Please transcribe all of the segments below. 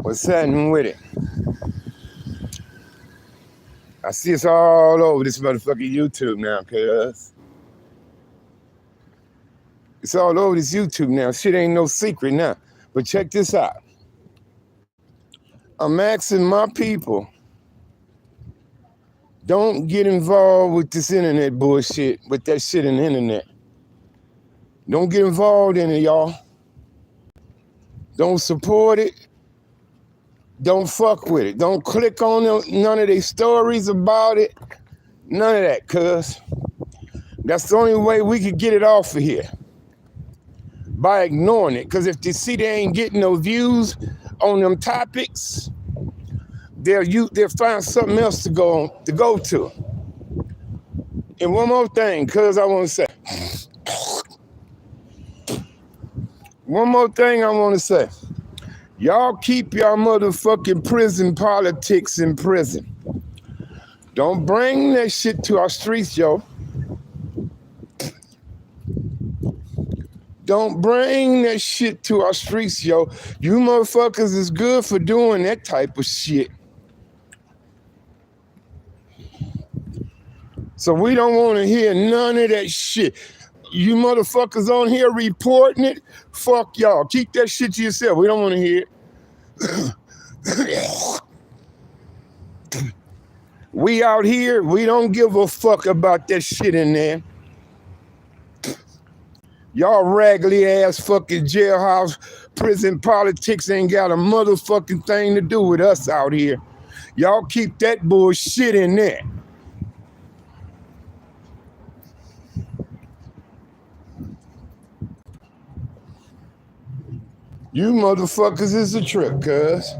What's happening with it? I see it's all over this motherfucking YouTube now, cuz. It's all over this YouTube now. Shit ain't no secret now. But check this out. I'm asking my people, don't get involved with this internet bullshit, with that shit in the internet. Don't get involved in it, y'all. Don't support it. Don't fuck with it. Don't click on none of their stories about it. None of that, cuz. That's the only way we could get it off of here. By ignoring it. Because if they see they ain't getting no views on them topics, they'll find something else to go to. And one more thing, cuz I want to say. One more thing I want to say. Y'all keep y'all motherfucking prison politics in prison. Don't bring that shit to our streets, yo. Don't bring that shit to our streets, yo. You motherfuckers is good for doing that type of shit. So we don't want to hear none of that shit. You motherfuckers on here reporting it, fuck y'all. Keep that shit to yourself. We don't want to hear it. We out here, we don't give a fuck about that shit in there. Y'all raggedy ass fucking jailhouse prison politics ain't got a motherfucking thing to do with us out here. Y'all keep that bullshit in there. You motherfuckers is a trip, cuz.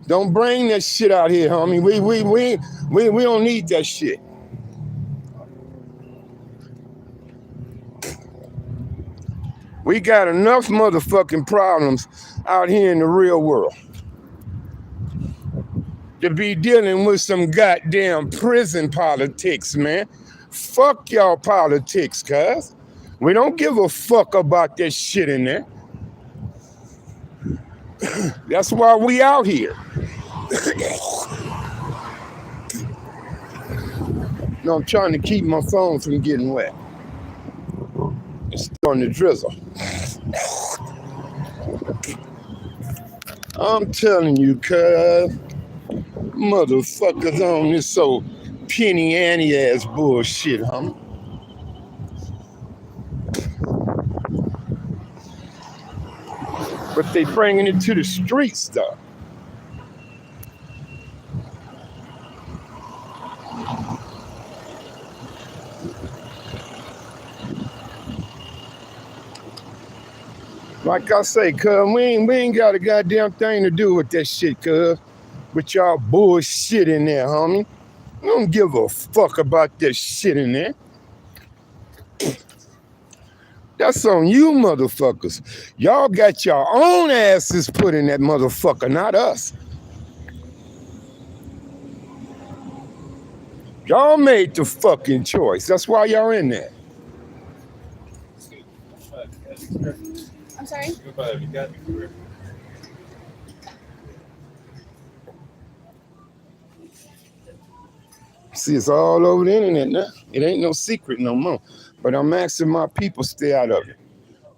Don't bring that shit out here, homie. We don't need that shit. We got enough motherfucking problems out here in the real world to be dealing with some goddamn prison politics, man. Fuck y'all politics, cuz. We don't give a fuck about that shit in there. That's why we out here. No, I'm trying to keep my phone from getting wet. It's starting to drizzle. I'm telling you, cuz. Motherfuckers on this so penny ante ass bullshit, homie. But they bringing it to the streets, though. Like I say, cuz, we ain't got a goddamn thing to do with that shit, cuz. With y'all bullshit in there, homie. I don't give a fuck about that shit in there. That's on you motherfuckers. Y'all got your own asses put in that motherfucker, not us. Y'all made the fucking choice. That's why y'all in there. I'm sorry? See, it's all over the internet now. It ain't no secret no more. But I'm asking my people stay out of it.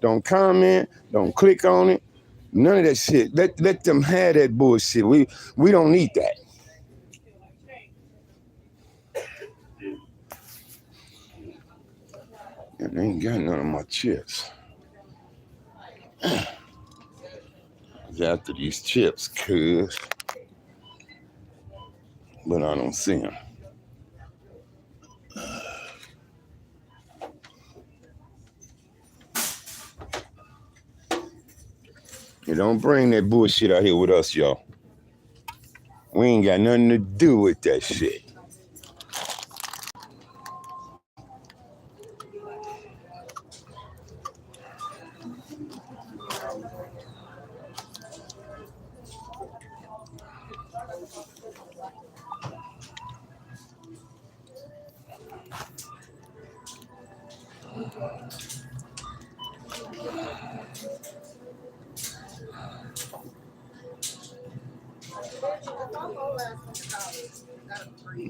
Don't comment. Don't click on it. None of that shit. Let them have that bullshit. We don't need that. And I ain't got none of my chips. After these chips, cuz. But I don't see them. You don't bring that bullshit out here with us, y'all. We ain't got nothing to do with that shit.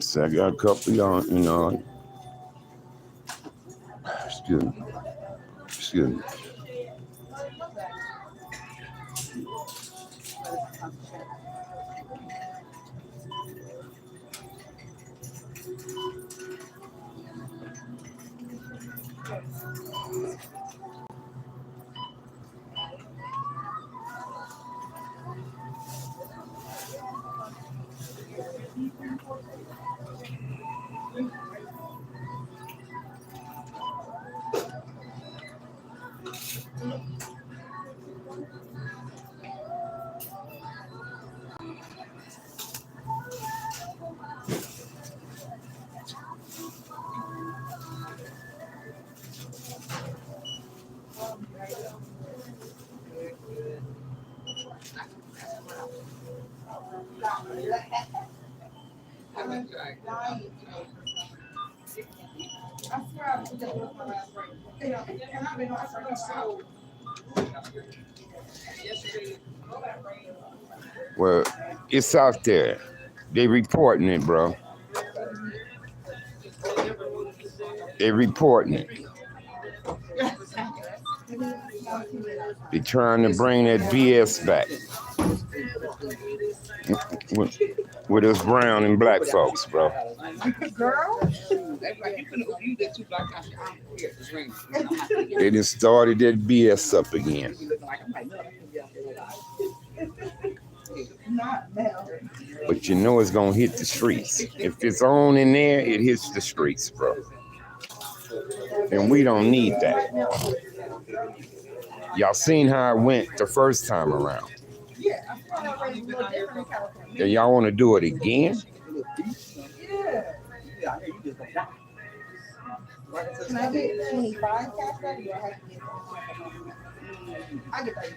So I got a couple of y'all, excuse me. Excuse me. Well, it's out there. They reporting it, bro. They reporting it. They trying to bring that BS back with us brown and black folks, bro. They done started that BS up again. But you know it's gonna hit the streets. If it's on in there, it hits the streets, bro. And we don't need that. Y'all seen how it went the first time around. And y'all want to do it again? Can I get 25 cash back? Do I have to get I get that.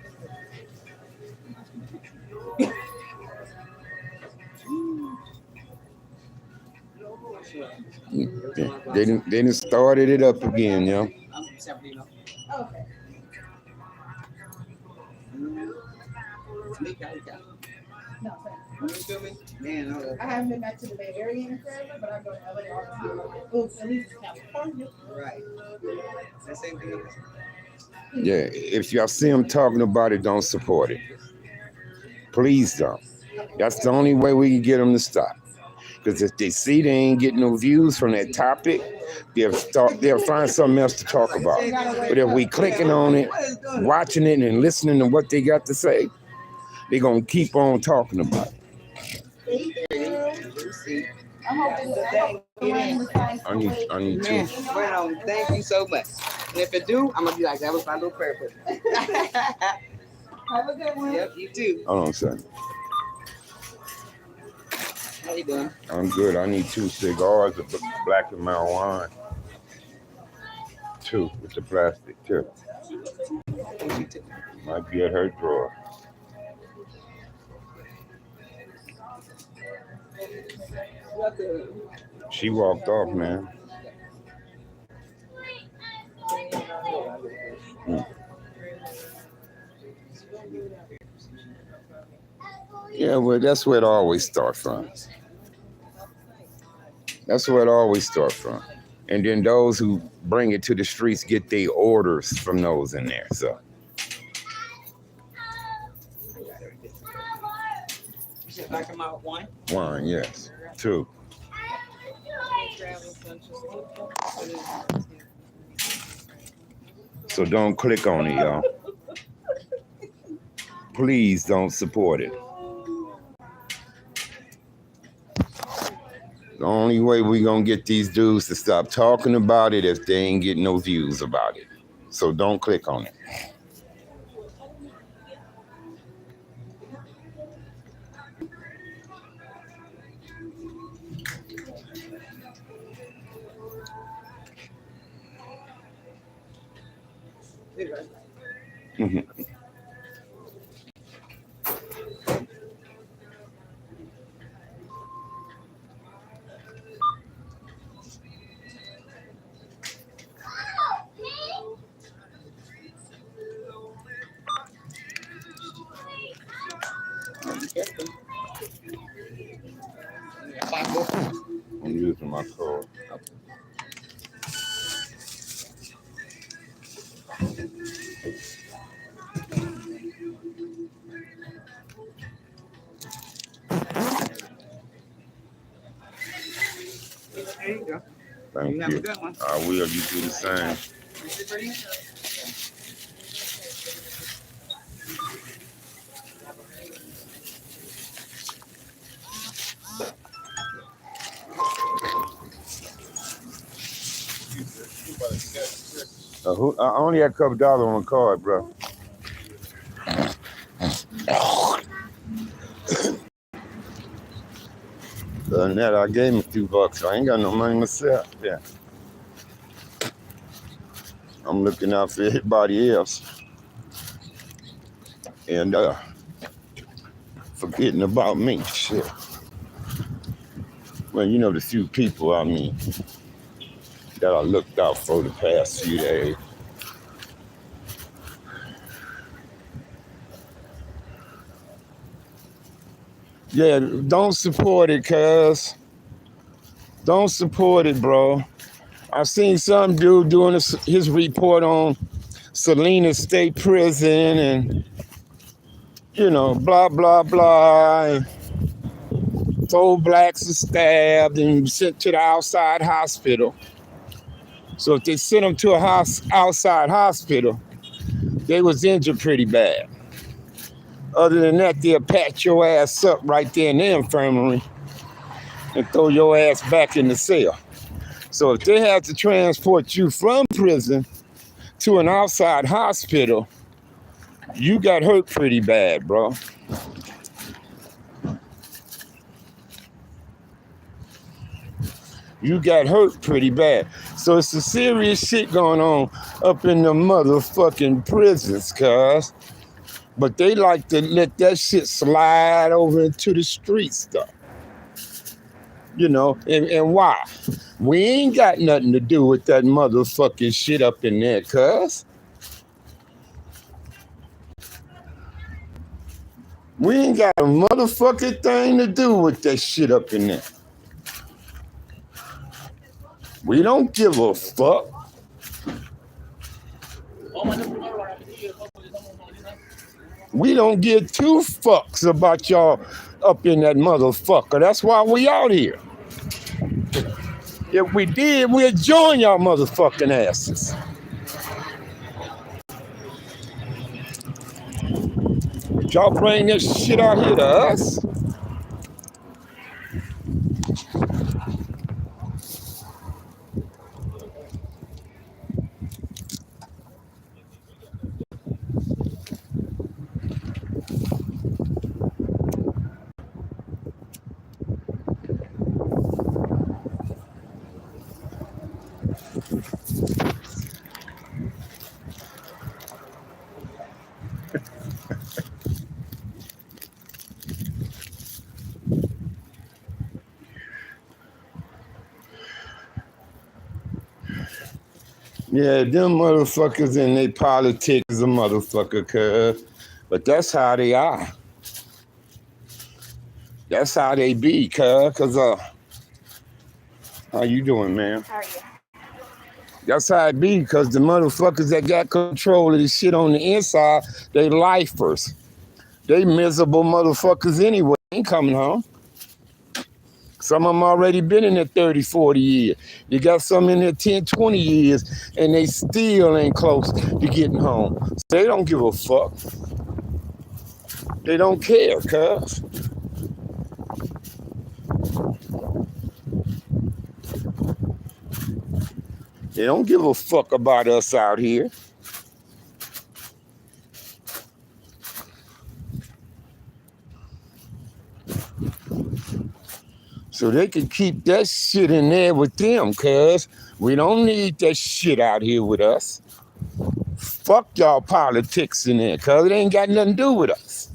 They didn't started it up again, yo. Okay. No, I haven't been back to the Bay Area in forever, but I go to LA all the time. Well, at least California. Right. The same thing. Yeah, if y'all see them talking about it, don't support it. Please don't. That's the only way we can get them to stop. Because if they see they ain't getting no views from that topic, they'll find something else to talk about. But if we clicking on it, watching it, and listening to what they got to say, they're gonna keep on talking about it. I need to. Well, thank you so much. And if it do, I'm gonna be like, that was my little prayer for you. Have a good one. Yep, you too. Hold on a second. How you doing? I'm good. I need 2 cigars of black and mild wine. 2 with the plastic tip. Might be at her drawer. She walked off, man. Yeah, well, that's where it always starts from. That's where it always starts from. And then those who bring it to the streets get their orders from those in there. So. You said knock them out one? One, yes. Two. So don't click on it, y'all. Please don't support it. The only way we're going to get these dudes to stop talking about it if they ain't getting no views about it. So don't click on it. Mm-hmm. I'm using my card. There you go. Thank You have a you. good one. I will. You do the same. I only had a couple dollars on the card, bro. Other than that, I gave him a few bucks. I ain't got no money myself. Yeah. I'm looking out for everybody else. And forgetting about me. Shit. Well, you know the few people, I mean, that I looked out for the past few days. Yeah, don't support it, cuz. Don't support it, bro. I seen some dude doing his report on Salinas State Prison and, you know, blah, blah, blah. And 4 blacks are stabbed and sent to the outside hospital. So if they sent them to a outside hospital, they was injured pretty bad. Other than that, they'll patch your ass up right there in the infirmary and throw your ass back in the cell. So if they have to transport you from prison to an outside hospital, you got hurt pretty bad, bro. You got hurt pretty bad. So it's some serious shit going on up in the motherfucking prisons, cuz. But they like to let that shit slide over into the streets, though. You know, and why? We ain't got nothing to do with that motherfucking shit up in there, cuz. We ain't got a motherfucking thing to do with that shit up in there. We don't give a fuck. We don't give 2 fucks about y'all up in that motherfucker. That's why we out here. If we did, we'd join y'all motherfucking asses. But y'all bring this shit out here to us? Yeah, them motherfuckers and they politics is a motherfucker, cuz. But that's how they are. That's how they be, cuz. How you doing, man? How are you? That's how it be, because the motherfuckers that got control of the shit on the inside, they lifers. They miserable motherfuckers anyway. Ain't coming home. Some of them already been in there 30, 40 years. You got some in there 10, 20 years, and they still ain't close to getting home. So they don't give a fuck. They don't care, cuz. They don't give a fuck about us out here. So they can keep that shit in there with them, cuz we don't need that shit out here with us. Fuck y'all politics in there, cuz it ain't got nothing to do with us.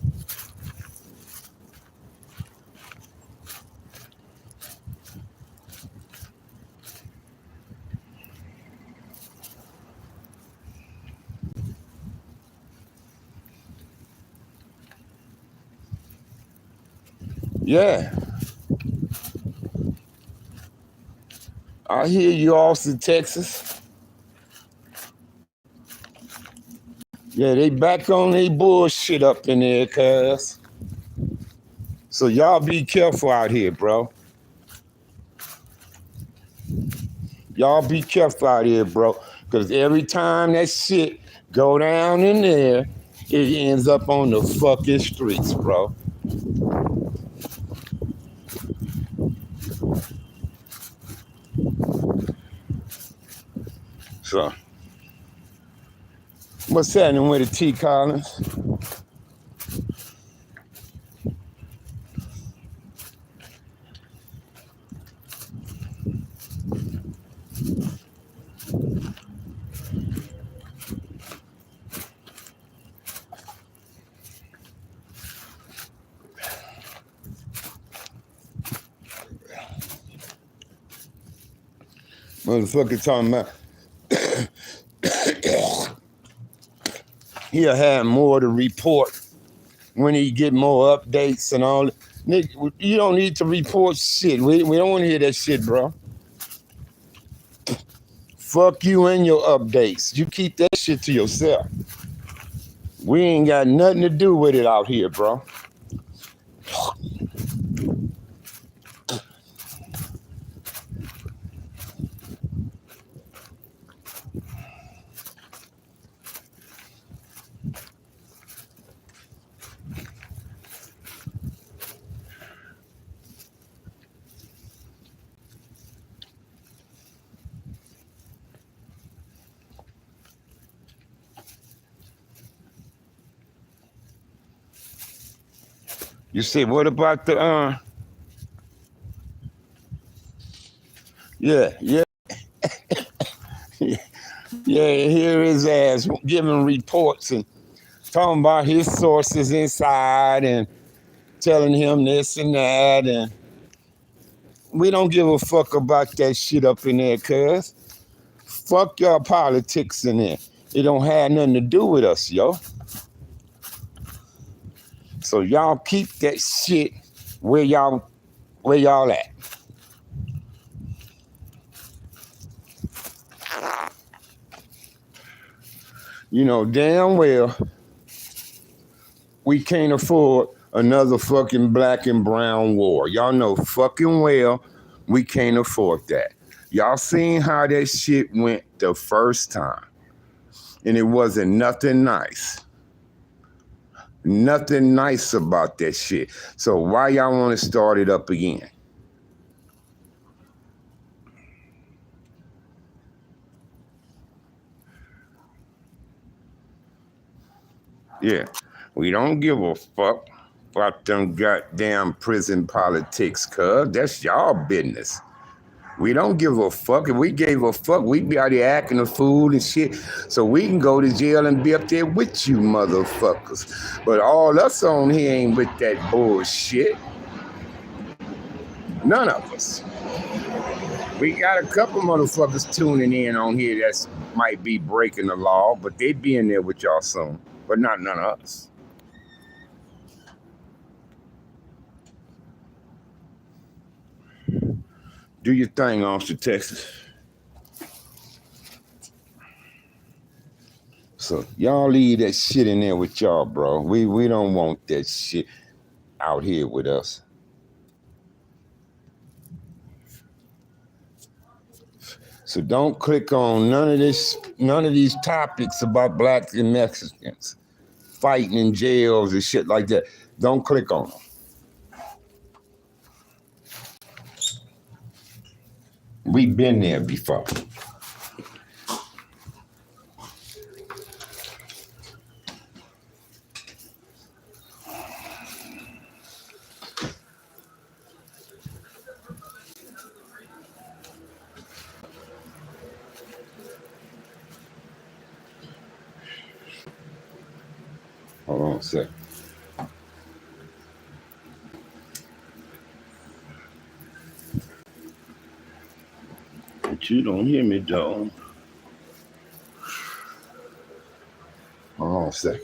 Yeah. I hear you, Austin, Texas. Yeah, they back on their bullshit up in there, cuz. So y'all be careful out here, bro. Y'all be careful out here, bro. Because every time that shit go down in there, it ends up on the fucking streets, bro. So, what's happening with the T. Collins? Motherfucker talking about he'll have more to report when he get more updates and all. Nigga, you don't need to report shit. We don't want to hear that shit, bro. Fuck you and your updates. You keep that shit to yourself. We ain't got nothing to do with it out here, bro. You say, what about the yeah. Yeah, here his ass giving reports and talking about his sources inside and telling him this and that, and we don't give a fuck about that shit up in there, cuz. Fuck y'all politics in there. It don't have nothing to do with us, yo. So y'all keep that shit where y'all at. You know damn well we can't afford another fucking black and brown war. Y'all know fucking well we can't afford that. Y'all seen how that shit went the first time. And it wasn't nothing nice. Nothing nice about that shit. So why y'all want to start it up again? Yeah, we don't give a fuck about them goddamn prison politics, cuz. That's y'all business. We don't give a fuck. If we gave a fuck, we'd be out here acting a fool and shit. So we can go to jail and be up there with you motherfuckers. But all us on here ain't with that bullshit. None of us. We got a couple motherfuckers tuning in on here that's might be breaking the law, but they be in there with y'all soon. But not none of us. Do your thing, Officer Texas. So y'all leave that shit in there with y'all, bro. We don't want that shit out here with us. So don't click on none of these topics about blacks and Mexicans fighting in jails and shit like that. Don't click on them. We've been there before. Hold on a sec. But you don't hear me, dog. Hold on a second.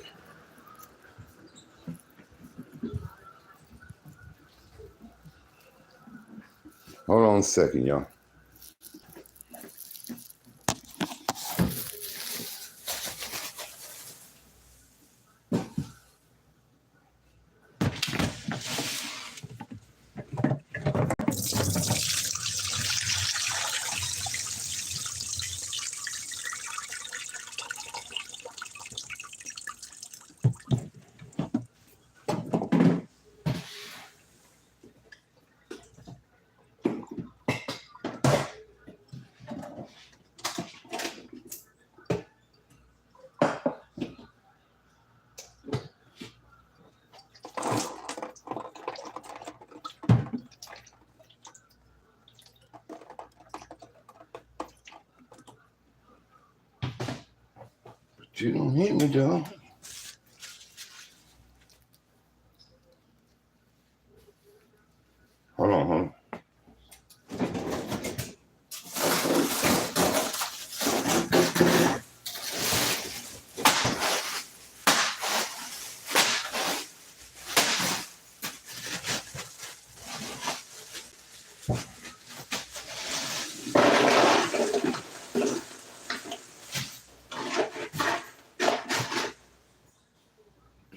Hold on a second, y'all. But you don't hear me, dog. Hold on.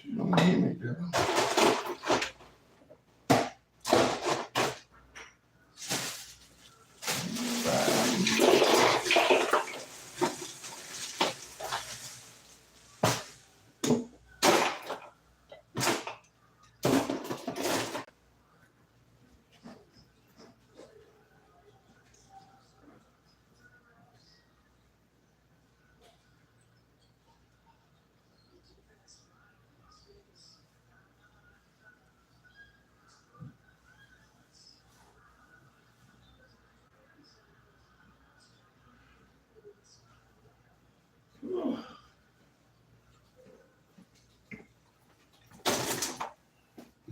You don't hear me, dog.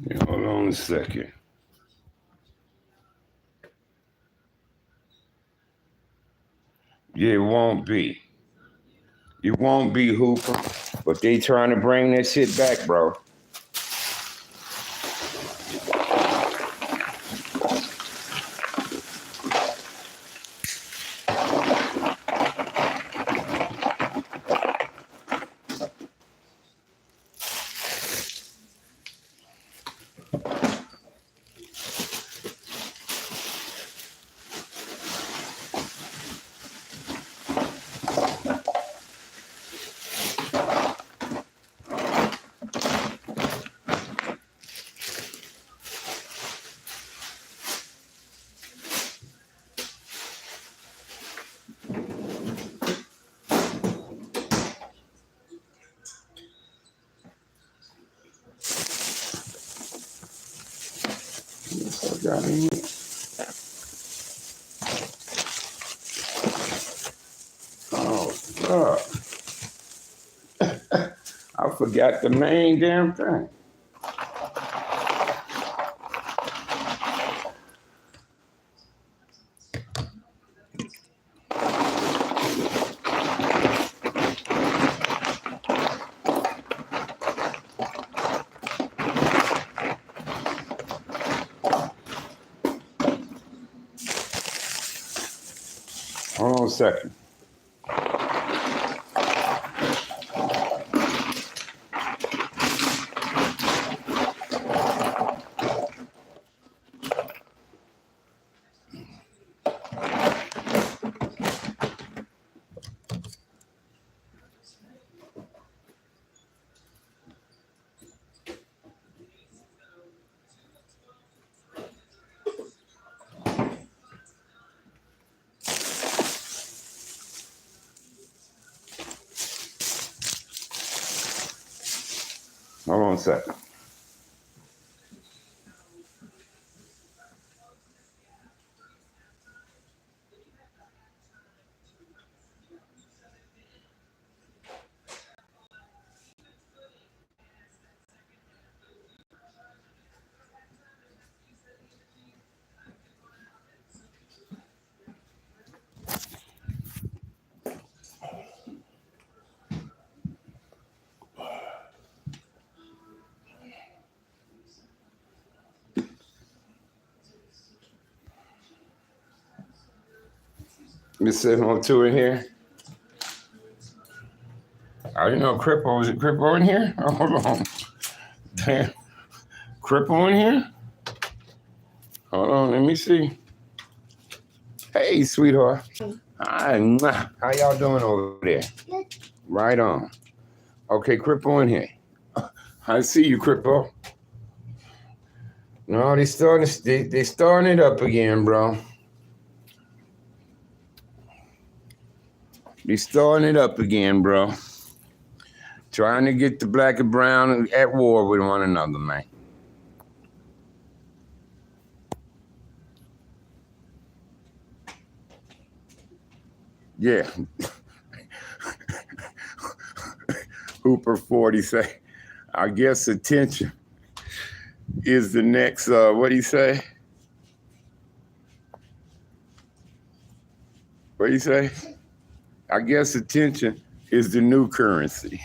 Yeah, hold on a second. Yeah, it won't be. It won't be Hooper, but they trying to bring that shit back, bro. Got in here. Oh, God. I forgot the main damn thing. Hold on a second. Hold on a second. Miss 702 in here. I didn't know Cripple. Was it Cripple in here? Oh, hold on. Damn. Cripple in here? Hold on, let me see. Hey, sweetheart. Hi. How y'all doing over there? Good. Right on. Okay, Cripple in here. I see you, Cripple. No, they starting it up again, bro. They starting it up again, bro. Trying to get the black and brown at war with one another, man. Yeah. Hooper 40 say, I guess attention is the next, what do you say? What do you say? I guess attention is the new currency.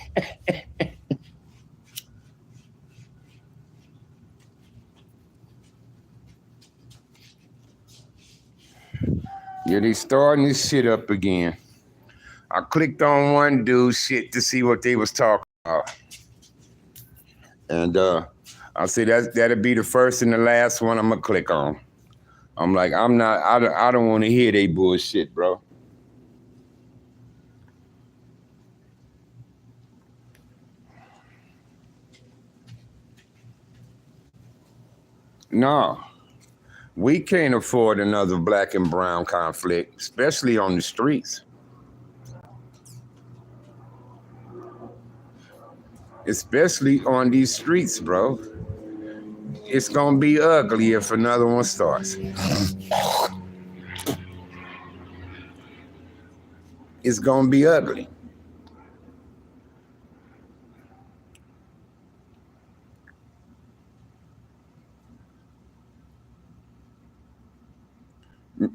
Yeah, they starting this shit up again. I clicked on one dude's shit to see what they was talking about. And I say that'll be the first and the last one I'm gonna click on. I'm like, I don't want to hear they bullshit, bro. No, we can't afford another black and brown conflict, especially on the streets. Especially on these streets, bro. It's gonna be ugly if another one starts. It's gonna be ugly.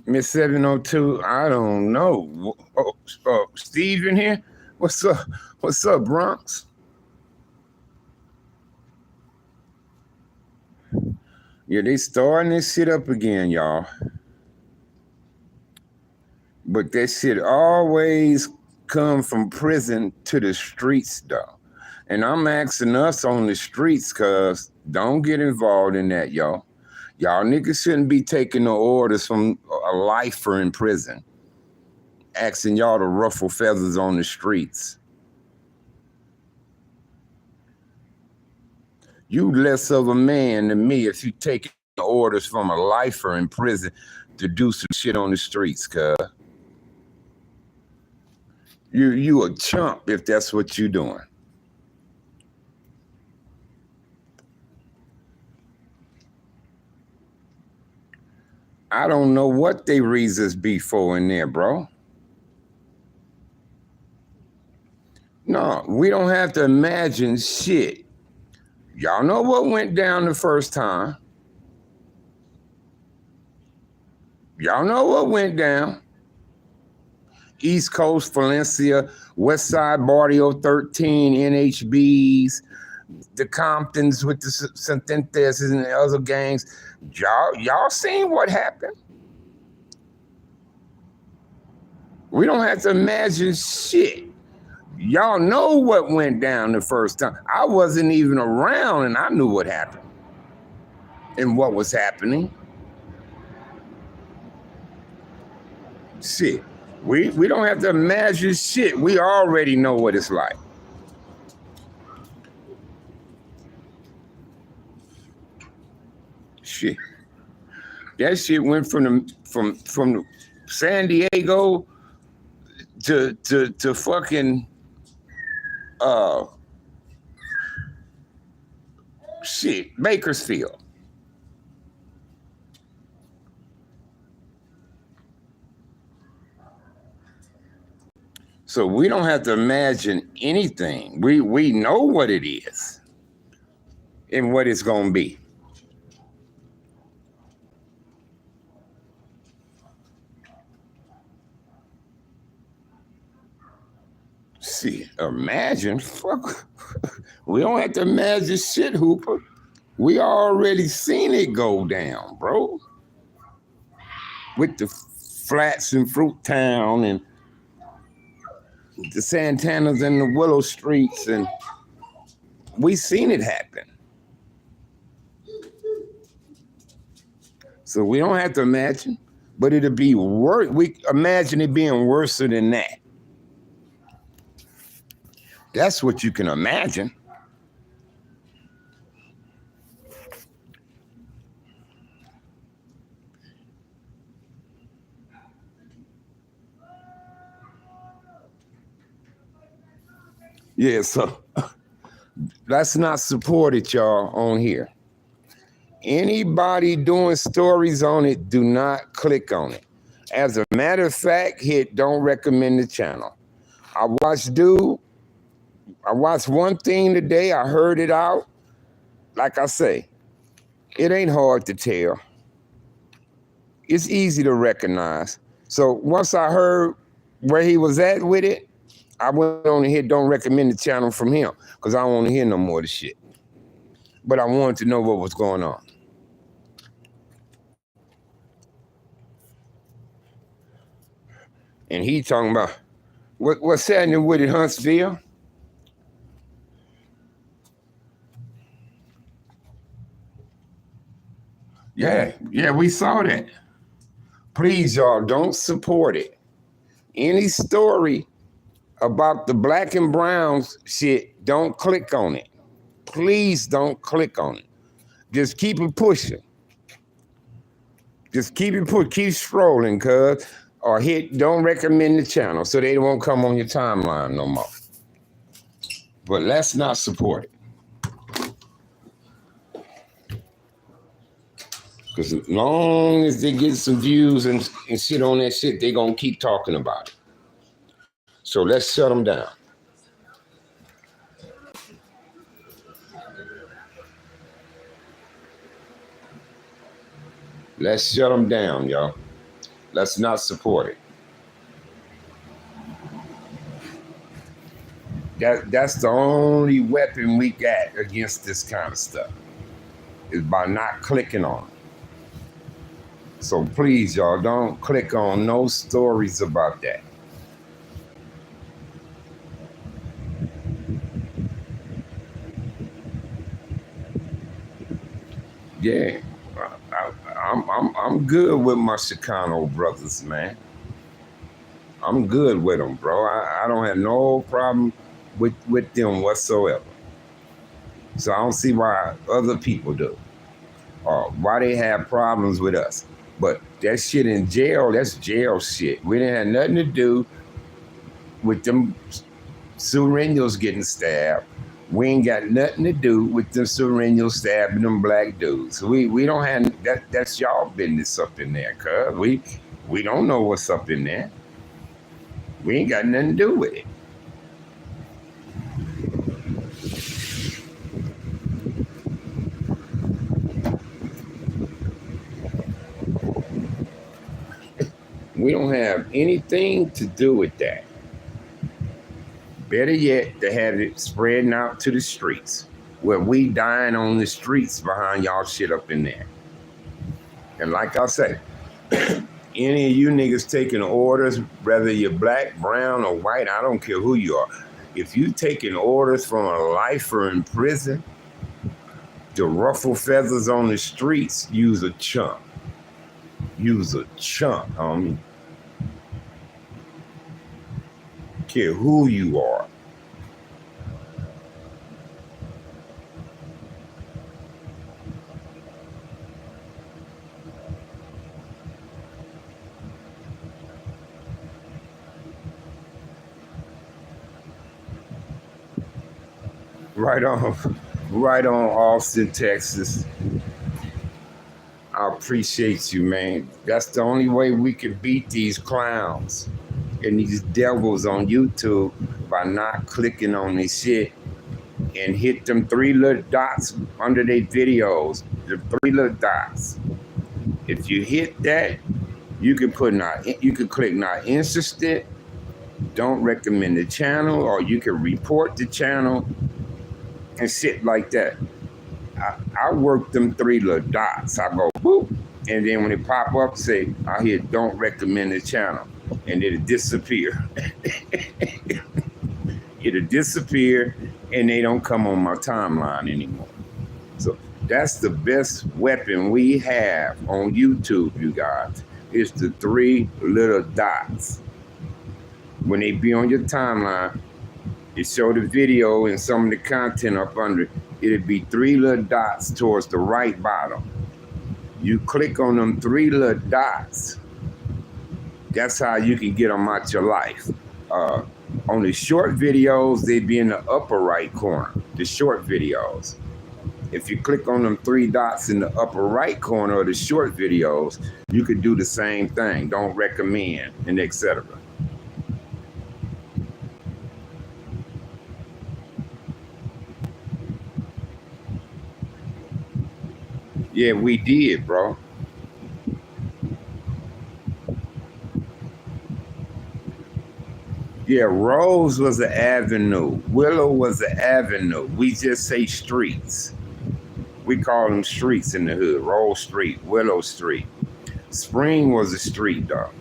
Miss 702, I don't know. Oh, Steve in here? What's up? What's up, Bronx? Yeah, they starting this shit up again, y'all. But that shit always come from prison to the streets, though. And I'm asking us on the streets, cuz don't get involved in that, y'all. Y'all niggas shouldn't be taking no orders from a lifer in prison. Asking y'all to ruffle feathers on the streets. You less of a man than me if you take orders from a lifer in prison to do some shit on the streets, cuz. You a chump if that's what you doing. I don't know what they reasons be for in there, bro. No, we don't have to imagine shit. Y'all know what went down the first time. Y'all know what went down. East Coast, Valencia, West Side, Barrio 13, NHBs, the Comptons with the Sententes and the other gangs. Y'all seen what happened? We don't have to imagine shit. Y'all know what went down the first time. I wasn't even around and I knew what happened and what was happening. Shit. We don't have to imagine shit. We already know what it's like. Shit. That shit went from San Diego to fucking shit, Bakersfield. So we don't have to imagine anything. We know what it is and what it's gonna be. See, imagine, fuck. We don't have to imagine shit, Hooper. We already seen it go down, bro. With the flats in Fruit Town and the Santanas and the Willow Streets, and we seen it happen. So we don't have to imagine, but it'll be worse. We imagine it being worse than that. That's what you can imagine. Yeah, so let's not support it, y'all, on here. Anybody doing stories on it, do not click on it. As a matter of fact, hit don't recommend the channel. I watched one thing today. I heard it out. Like I say, it ain't hard to tell. It's easy to recognize. So once I heard where he was at with it, I went on and hit don't recommend the channel from him because I don't want to hear no more of the shit. But I wanted to know what was going on. And he talking about what's happening with it, Huntsville? Yeah, we saw that. Please, y'all, don't support it. Any story about the black and browns shit, don't click on it. Please don't click on it. Just keep it pushing. Just keep it pushing. Keep scrolling, cuz. Or hit don't recommend the channel so they won't come on your timeline no more. But let's not support it. Because as long as they get some views and shit on that shit, they gonna keep talking about it. So let's shut them down. Let's shut them down, y'all. Let's not support it. That's the only weapon we got against this kind of stuff, is by not clicking on it. So please, y'all, don't click on no stories about that. Yeah, I'm good with my Chicano brothers, man. I'm good with them, bro. I don't have no problem with them whatsoever. So I don't see why other people do, or why they have problems with us. But that shit in jail, that's jail shit. We didn't have nothing to do with them Sureños getting stabbed. We ain't got nothing to do with them Sureños stabbing them black dudes. We don't have that. That's y'all business up in there, cuz we don't know what's up in there. We ain't got nothing to do with it. We don't have anything to do with that. Better yet, to have it spreading out to the streets, where we dying on the streets behind y'all shit up in there. And like I say, Any of you niggas taking orders, whether you're black, brown, or white, I don't care who you are. If you taking orders from a lifer in prison to ruffle feathers on the streets, use a chump. Use a chump, homie. Care who you are. Right on, Austin, Texas. I appreciate you, man. That's the only way we can beat these clowns and these devils on YouTube, by not clicking on this shit and hit them 3 little dots under their videos. The 3 little dots. If you hit that, you can click not interested, don't recommend the channel, or you can report the channel and shit like that. I work them 3 little dots. I go boop, and then when it pop up, say I hear don't recommend the channel, and it'll disappear. It'll disappear, and they don't come on my timeline anymore. So that's the best weapon we have on YouTube, you guys. It's the 3 little dots. When they be on your timeline, it show the video and some of the content up under it. It'll be 3 little dots towards the right bottom. You click on them 3 little dots. That's how you can get them out your life. On the short videos, they be in the upper right corner, the short videos. If you click on them 3 dots in the upper right corner of the short videos, you could do the same thing. Don't recommend, and etc. Yeah, we did, bro. Yeah, Rose was an avenue. Willow was an avenue. We just say streets. We call them streets in the hood. Rose Street, Willow Street. Spring was a street, though.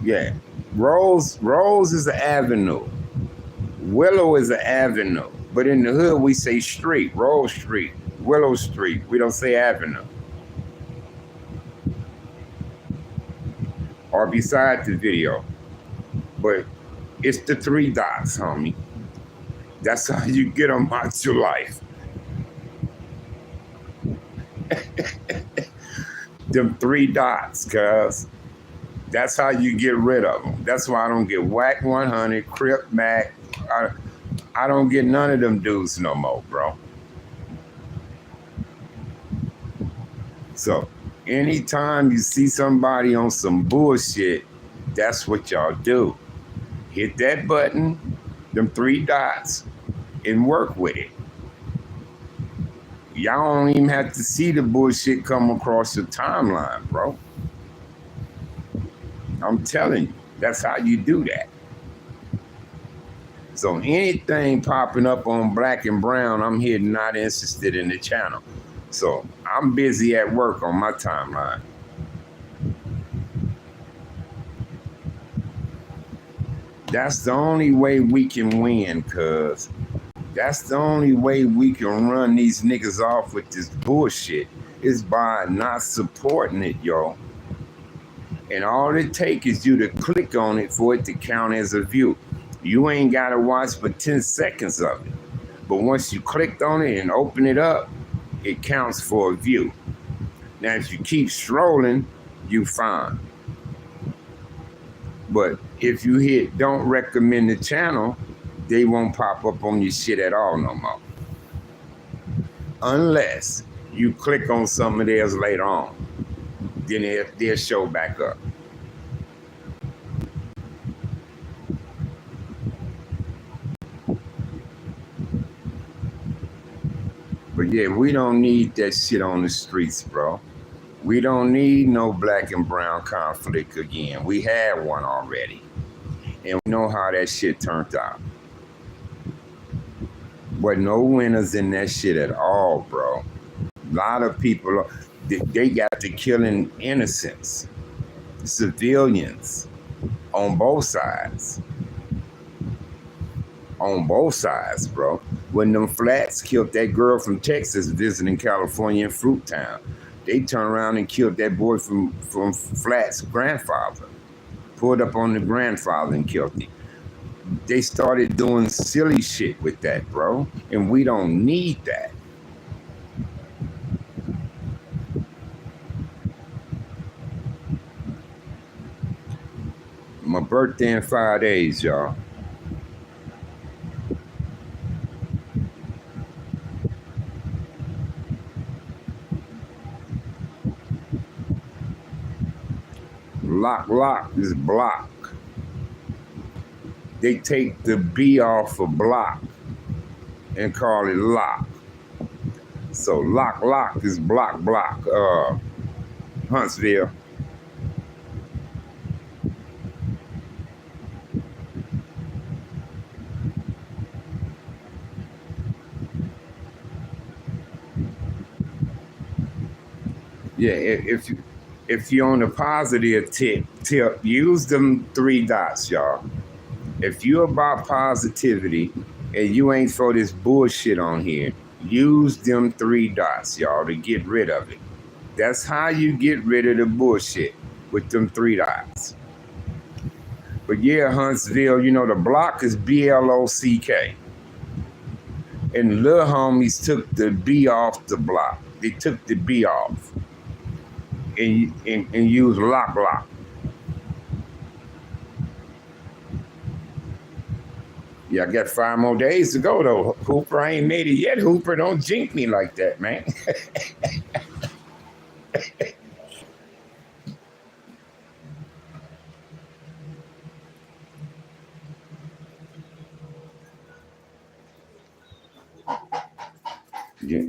Yeah. Rose is an avenue. Willow is an avenue. But in the hood, we say street. Rose Street, Willow Street. We don't say avenue. Or beside the video. But it's the 3 dots, homie. That's how you get them out your life. Them 3 dots, cuz. That's how you get rid of them. That's why I don't get Whack 100, Crip Mac. I don't get none of them dudes no more, bro. So anytime you see somebody on some bullshit, that's what y'all do. Hit that button, them 3 dots, and work with it. Y'all don't even have to see the bullshit come across your timeline, bro. I'm telling you, that's how you do that. So anything popping up on Black and Brown, I'm here not interested in the channel. So I'm busy at work on my timeline. That's the only way we can win, cuz. That's the only way we can run these niggas off with this bullshit, is by not supporting it, yo. And all it takes is you to click on it for it to count as a view. You ain't got to watch but 10 seconds of it. But once you clicked on it and open it up, it counts for a view. Now, if you keep strolling, you fine. But if you hit don't recommend the channel, they won't pop up on your shit at all no more. Unless you click on some of theirs later on. Then they'll show back up. But yeah, we don't need that shit on the streets, bro. We don't need no Black and Brown conflict again. We had one already. And we know how that shit turned out. But no winners in that shit at all, bro. A lot of people, they got to killing innocents, civilians on both sides. On both sides, bro. When them flats killed that girl from Texas visiting California in Fruittown, they turned around and killed that boy from Flats' grandfather. Pulled up on the grandfather and killed him. They started doing silly shit with that, bro. And we don't need that. My birthday in 5 days, y'all. Lock is block. They take the B off of block and call it lock. So lock is block. Huntsville. Yeah, if you're on a positive tip, use them 3 dots, y'all. If you're about positivity and you ain't for this bullshit on here, use them 3 dots, y'all, to get rid of it. That's how you get rid of the bullshit, with them 3 dots. But yeah, Huntsville, you know, the block is BLOCK. And little homies took the B off the block. They took the B off and used lock. Yeah, I got 5 more days to go, though. Hooper, I ain't made it yet. Hooper, don't jinx me like that, man. Yeah.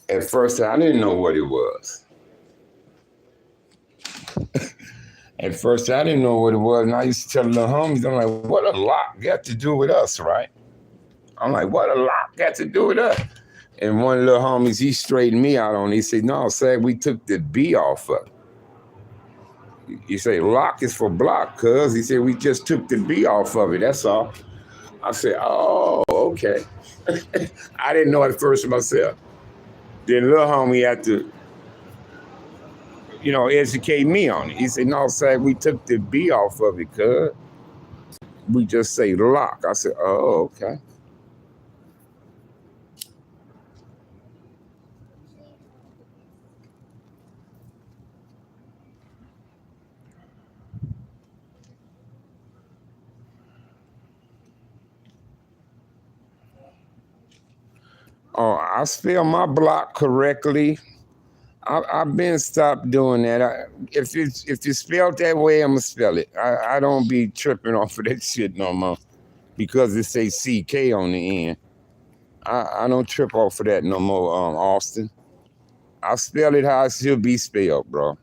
At first, I didn't know what it was. At first, I didn't know what it was. And I used to tell the homies, I'm like, what a lock got to do with us, right? I'm like, what a lock got to do with us? And one of the little homies, he straightened me out on it. He said, no, Sag, we took the B off of it. He said, lock is for block, cuz. He said, we just took the B off of it, that's all. I said, oh, okay. I didn't know at first myself. Then little homie had to, educate me on it. He said, no, Sag, we took the B off of it, cuz. We just say lock. I said, oh, okay. Oh, I spell my block correctly. I've been stopped doing that. If it's spelled that way, I'm gonna spell it. I don't be tripping off of that shit no more because it say CK on the end. I don't trip off of that no more, Austin. I spell it how it should be spelled, bro.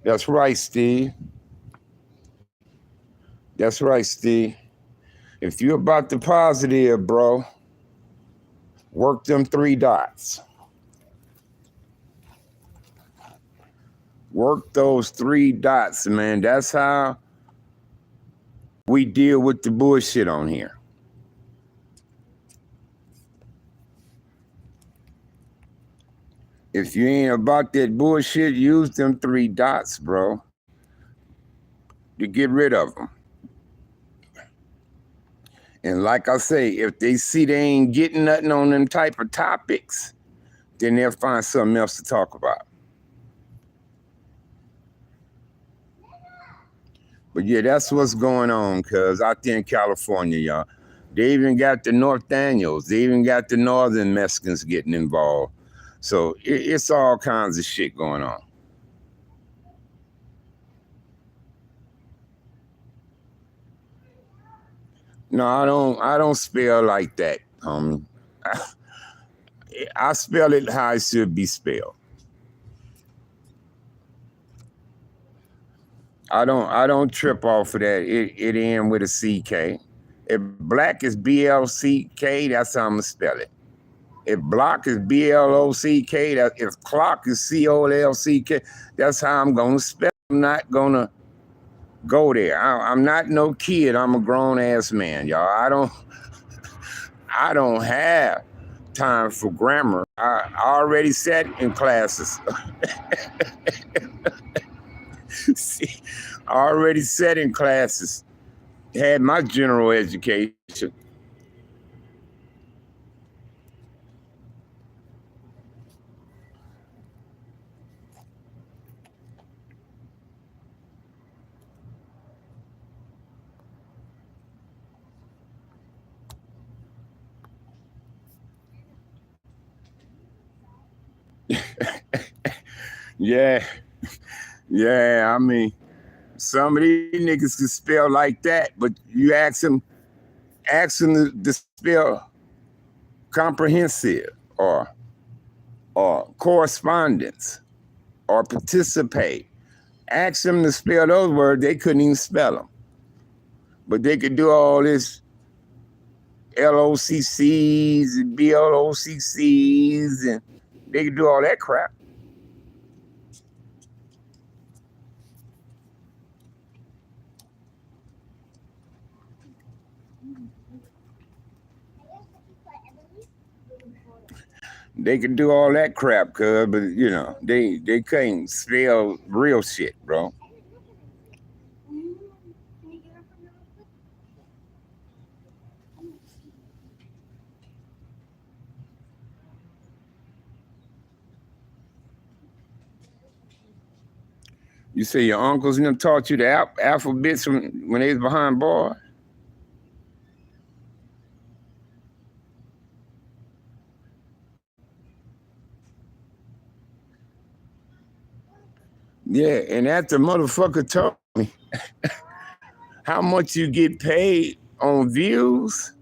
That's right, Steve. That's right, Steve. If you're about the positive, bro, work them 3 dots. Work those 3 dots, man. That's how we deal with the bullshit on here. If you ain't about that bullshit, use them 3 dots, bro, to get rid of them. And like I say, if they see they ain't getting nothing on them type of topics, then they'll find something else to talk about. But yeah, that's what's going on, cuz out there in California, y'all. They even got the North Daniels. They even got the Northern Mexicans getting involved. So it's all kinds of shit going on. No, I don't spell like that, homie. I spell it how it should be spelled. I don't trip off of that. It end with a CK. If black is BLCK, that's how I'm gonna spell it. If block is BLOCK, if clock is COLCK, that's how I'm gonna spell it. I'm not gonna go there. I'm not no kid. I'm a grown ass man, y'all. I don't have time for grammar. I already sat in classes. See, I already sat in classes. Had my general education. Yeah. I mean, some of these niggas can spell like that, but you ask them to spell comprehensive or correspondence or participate. Ask them to spell those words, they couldn't even spell them. But they could do all this LOCCs and BLOCCs, and they could do all that crap. They could do all that crap, cuz, but you know, they can't spell real shit, bro. You say your uncles and them taught you the alphabets when they was behind bars? Yeah, and after motherfucker told me how much you get paid on views,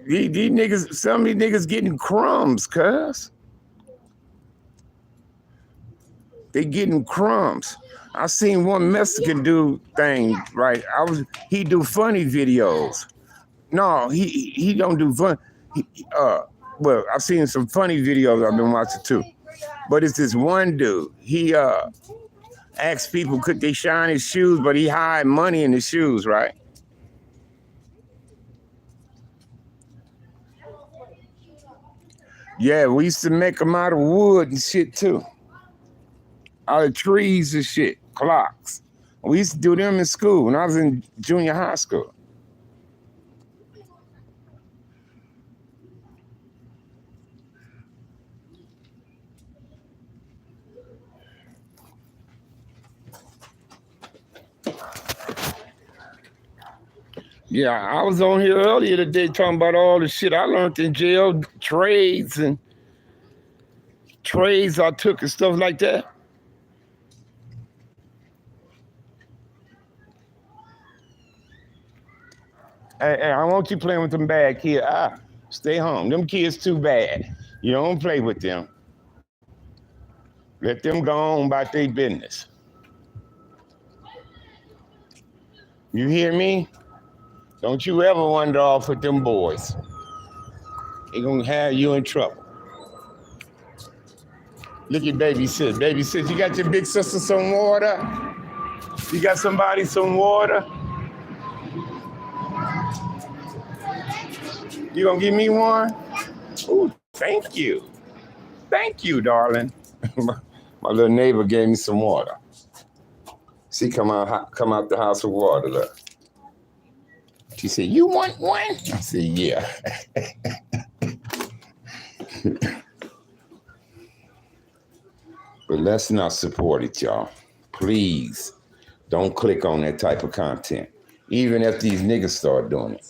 these niggas, some of these niggas getting crumbs, cuz. They getting crumbs. I seen one Mexican dude thing, right? He do funny videos. No, he don't do fun. Well, I've seen some funny videos I've been watching too. But it's this one dude. He asked people could they shine his shoes, but he hide money in the shoes, right? Yeah, we used to make them out of wood and shit too. Out of trees and shit, clocks. We used to do them in school when I was in junior high school. Yeah, I was on here earlier today talking about all the shit I learned in jail, trades I took and stuff like that. Hey, I want you playing with them bad kids. Stay home. Them kids too bad. You don't play with them. Let them go on about their business. You hear me? Don't you ever wander off with them boys. They're gonna have you in trouble. Look at baby sis. Baby sis, you got your big sister some water? You got somebody some water? You gonna give me one? Ooh, thank you. Thank you, darling. My little neighbor gave me some water. She come out the house with water, look. She said, you want one? I said, yeah. But let's not support it, y'all. Please don't click on that type of content. Even if these niggas start doing it.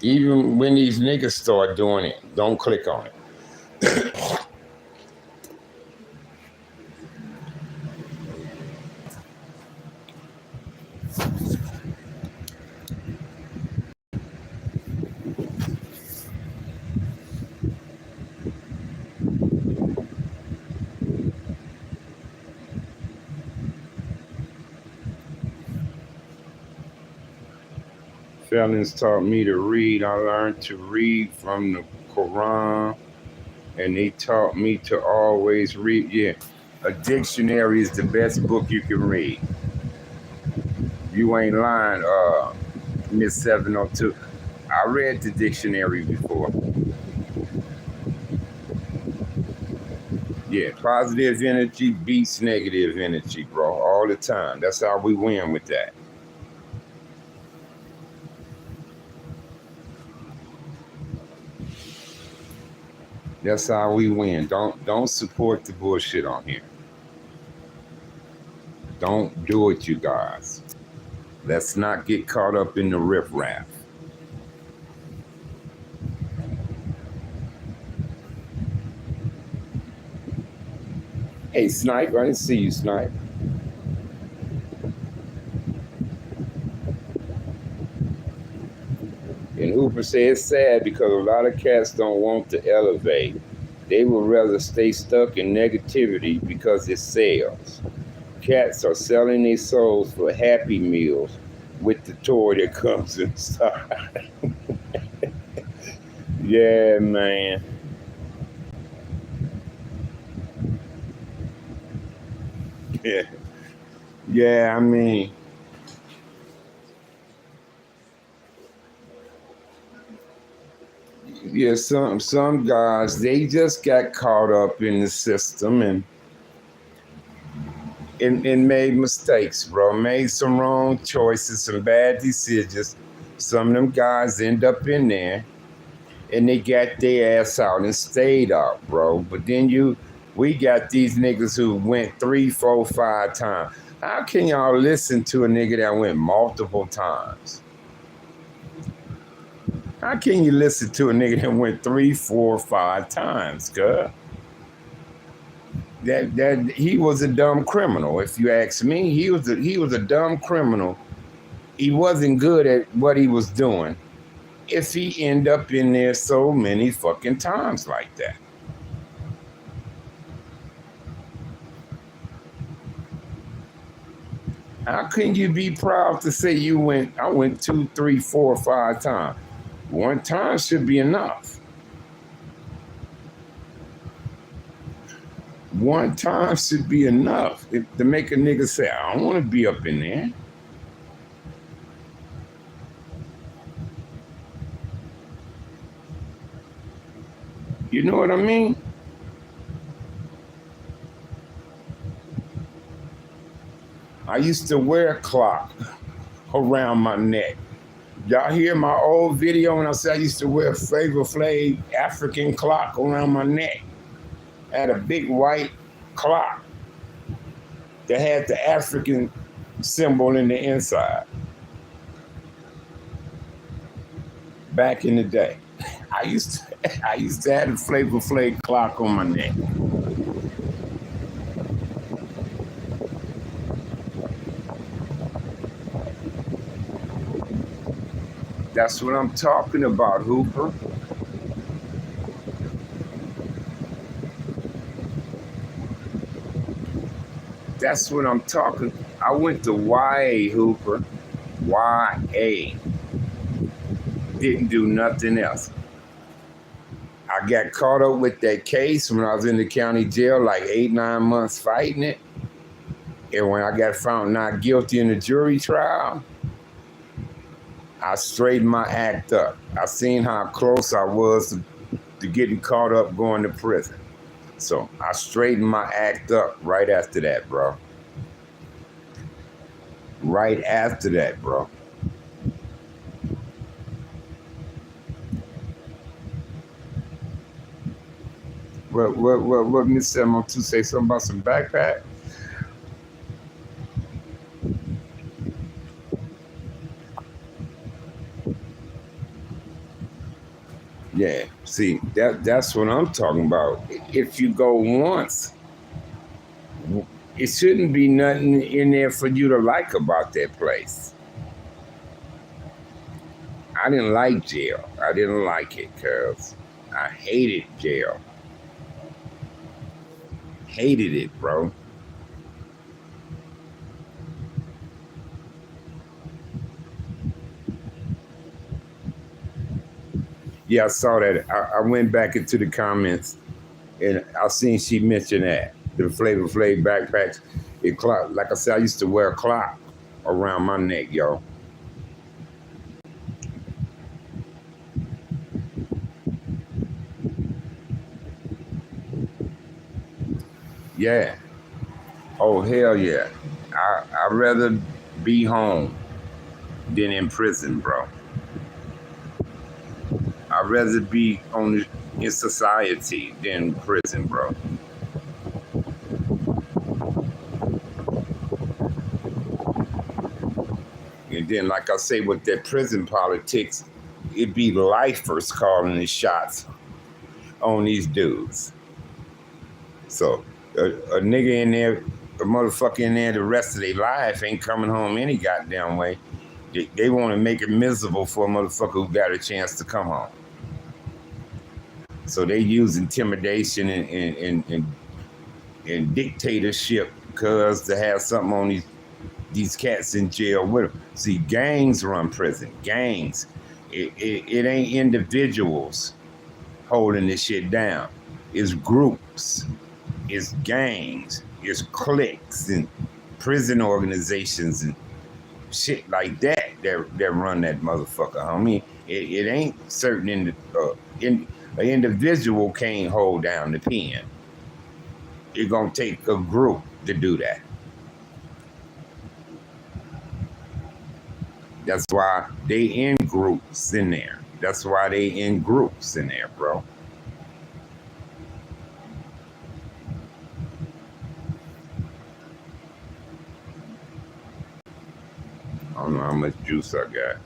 Even when these niggas start doing it, don't click on it. Felons taught me to read. I learned to read from the Quran, and they taught me to always read. Yeah, a dictionary is the best book you can read. You ain't lying, Miss 702. I read the dictionary before. Yeah, positive energy beats negative energy, bro, all the time. That's how we win with that. That's how we win. Don't support the bullshit on here. Don't do it, you guys. Let's not get caught up in the riffraff. Hey, Snipe, I didn't see you, Snipe. And Hooper said it's sad because a lot of cats don't want to elevate. They would rather stay stuck in negativity because it sells. Cats are selling their souls for Happy Meals with the toy that comes inside. Yeah, man. Yeah. Yeah, I mean, yeah, some guys, they just got caught up in the system and made mistakes, bro. Made some wrong choices, some bad decisions. Some of them guys end up in there and they got their ass out and stayed out, bro. But then we got these niggas who went 3, 4, 5 times. How can y'all listen to a nigga that went multiple times? How can you listen to a nigga that went 3, 4, 5 times, cuz? That he was a dumb criminal. If you ask me, he was a dumb criminal. He wasn't good at what he was doing. If he end up in there so many fucking times like that. How can you be proud to say I went 2, 3, 4, 5 times? 1 time should be enough. 1 time should be enough to make a nigga say, I don't want to be up in there. You know what I mean? I used to wear a clock around my neck. Y'all hear my old video when I said I used to wear a Flavor Flav African clock around my neck? I had a big white clock that had the African symbol in the inside. Back in the day, I used to have a Flavor Flav clock on my neck. That's what I'm talking about, Hooper. That's what I'm talking. I went to YA, Hooper. YA. Didn't do nothing else. I got caught up with that case when I was in the county jail, like 8, 9 months fighting it. And when I got found not guilty in the jury trial, I straightened my act up. I seen how close I was to getting caught up going to prison. So I straightened my act up right after that, bro. Right after that, bro. What Miss 702 say something about some backpack? Yeah, see, that's what I'm talking about. If you go once, it shouldn't be nothing in there for you to like about that place. I didn't like jail. I didn't like it, cuz I hated jail. Hated it, bro. Yeah, I saw that. I went back into the comments and I seen she mentioned that. The Flavor Flav backpacks. It clock. Like I said, I used to wear a clock around my neck, yo. Yeah. Oh, hell yeah. I'd rather be home than in prison, bro. I'd rather be in society than prison, bro. And then, like I say, with that prison politics, it be lifers calling the shots on these dudes. So a nigga in there, a motherfucker in there, the rest of their life ain't coming home any goddamn way. They want to make it miserable for a motherfucker who got a chance to come home. So they use intimidation and dictatorship because to have something on these cats in jail with them. See, gangs run prison. Gangs. It ain't individuals holding this shit down. It's groups. It's gangs. It's cliques and prison organizations and shit like that run that motherfucker, homie. It ain't certain an individual can't hold down the pen. It's gonna take a group to do that. That's why they in groups in there. That's why they in groups in there, bro. I don't know how much juice I got.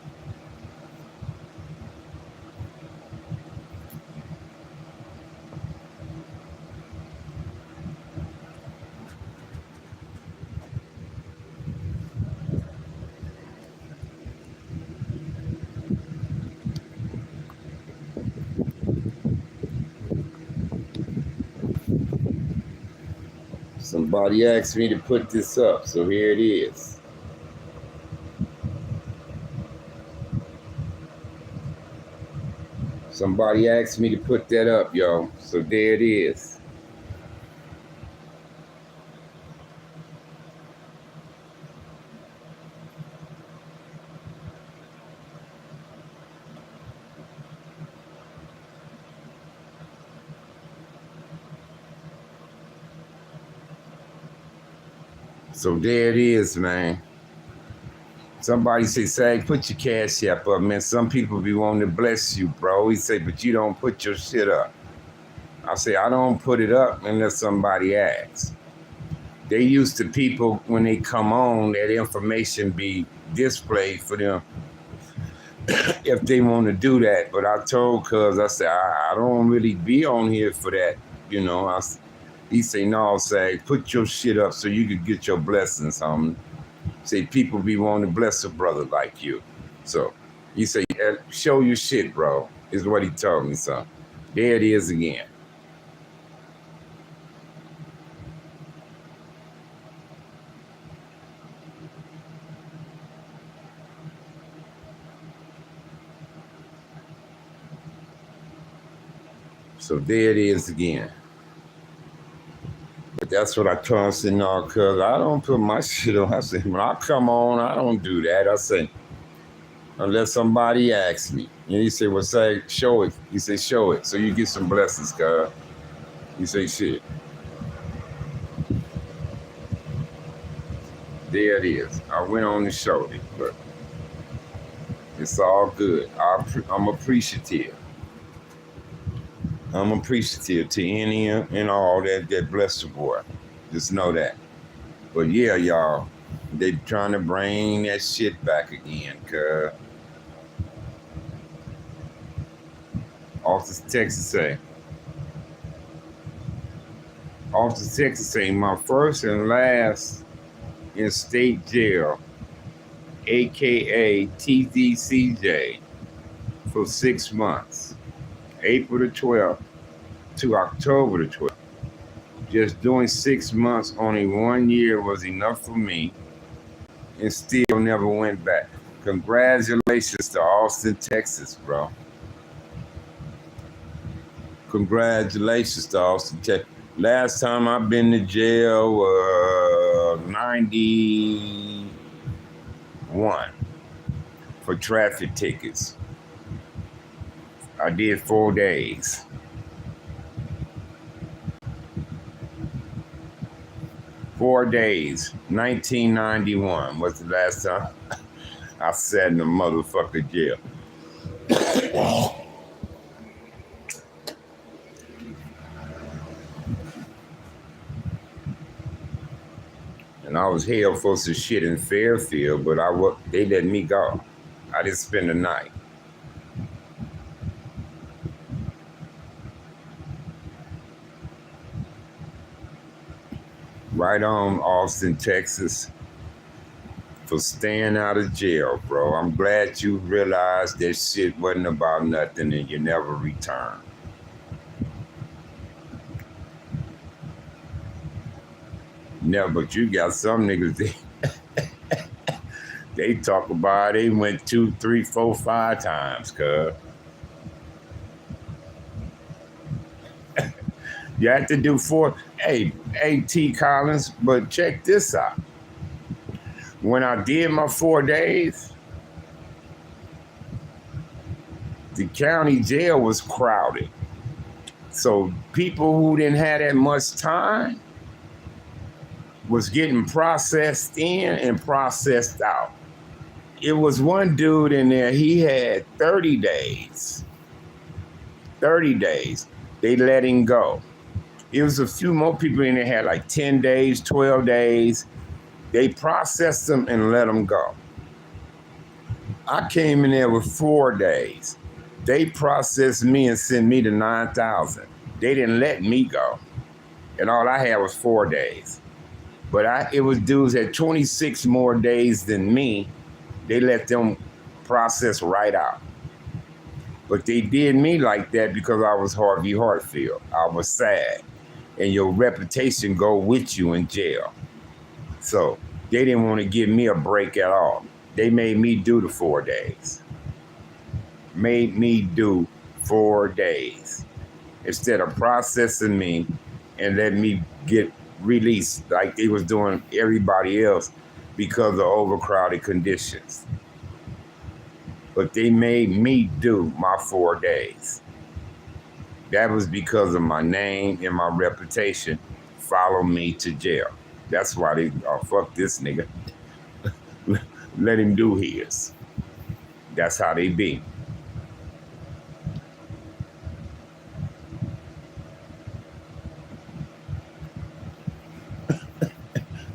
Somebody asked me to put this up, so here it is. Somebody asked me to put that up, yo. So there it is. So there it is, man. Somebody say, Sag, put your cash app up, man. Some people be wanting to bless you, bro. He say, but you don't put your shit up. I say, I don't put it up unless somebody asks. They used to people, when they come on, that information be displayed for them if they want to do that. But I told Cuz, I said, I don't really be on here for that, you know. He say, no, Sag, put your shit up so you can get your blessings, homie. Say, people be wanting to bless a brother like you. So he say, show your shit, bro, is what he told me, so. There it is again. So there it is again. But that's what I told him. I said, no, Cuz I don't put my shit on. I said, when I come on, I don't do that. I said, unless somebody asks me. And he said, well, say, show it. He said, show it so you get some blessings, Cuz. He said, shit. There it is. I went on to show it, but it's all good. I'm appreciative. I'm appreciative to any and all that bless the boy. Just know that. But yeah, y'all, they trying to bring that shit back again, cuz. Officer Texas say, my first and last in state jail, aka TDCJ, for 6 months. April the 12th to October the 12th. Just doing 6 months, only 1 year was enough for me, and still never went back. Congratulations to Austin, Texas, bro. Congratulations to Austin, Texas. Last time I've been to jail, 91 for traffic tickets. I did 4 days. Four days, 1991 was the last time I sat in the motherfucker jail. And I was held for some shit in Fairfield, but they let me go. I didn't spend the night. Right on, Austin, Texas, for staying out of jail, bro. I'm glad you realized that shit wasn't about nothing and you never returned. No, but you got some niggas, they talk about they went 2, 3, 4, 5 times, cuz. You have to do 4. Hey, T. Collins, but check this out. When I did my 4 days, the county jail was crowded. So people who didn't have that much time was getting processed in and processed out. It was one dude in there, he had 30 days. 30 days. They let him go. It was a few more people in there had like 10 days, 12 days. They processed them and let them go. I came in there with 4 days. They processed me and sent me to 9,000. They didn't let me go. And all I had was 4 days. But it was dudes that 26 more days than me. They let them process right out. But they did me like that because I was Harvey Hartfield. I was sad. And your reputation go with you in jail. So they didn't want to give me a break at all. They made me do the 4 days. Made me do 4 days. Instead of processing me and let me get released like they was doing everybody else because of overcrowded conditions. But they made me do my 4 days. That was because of my name and my reputation follow me to jail. That's why they, fuck this nigga. Let him do his. That's how they be.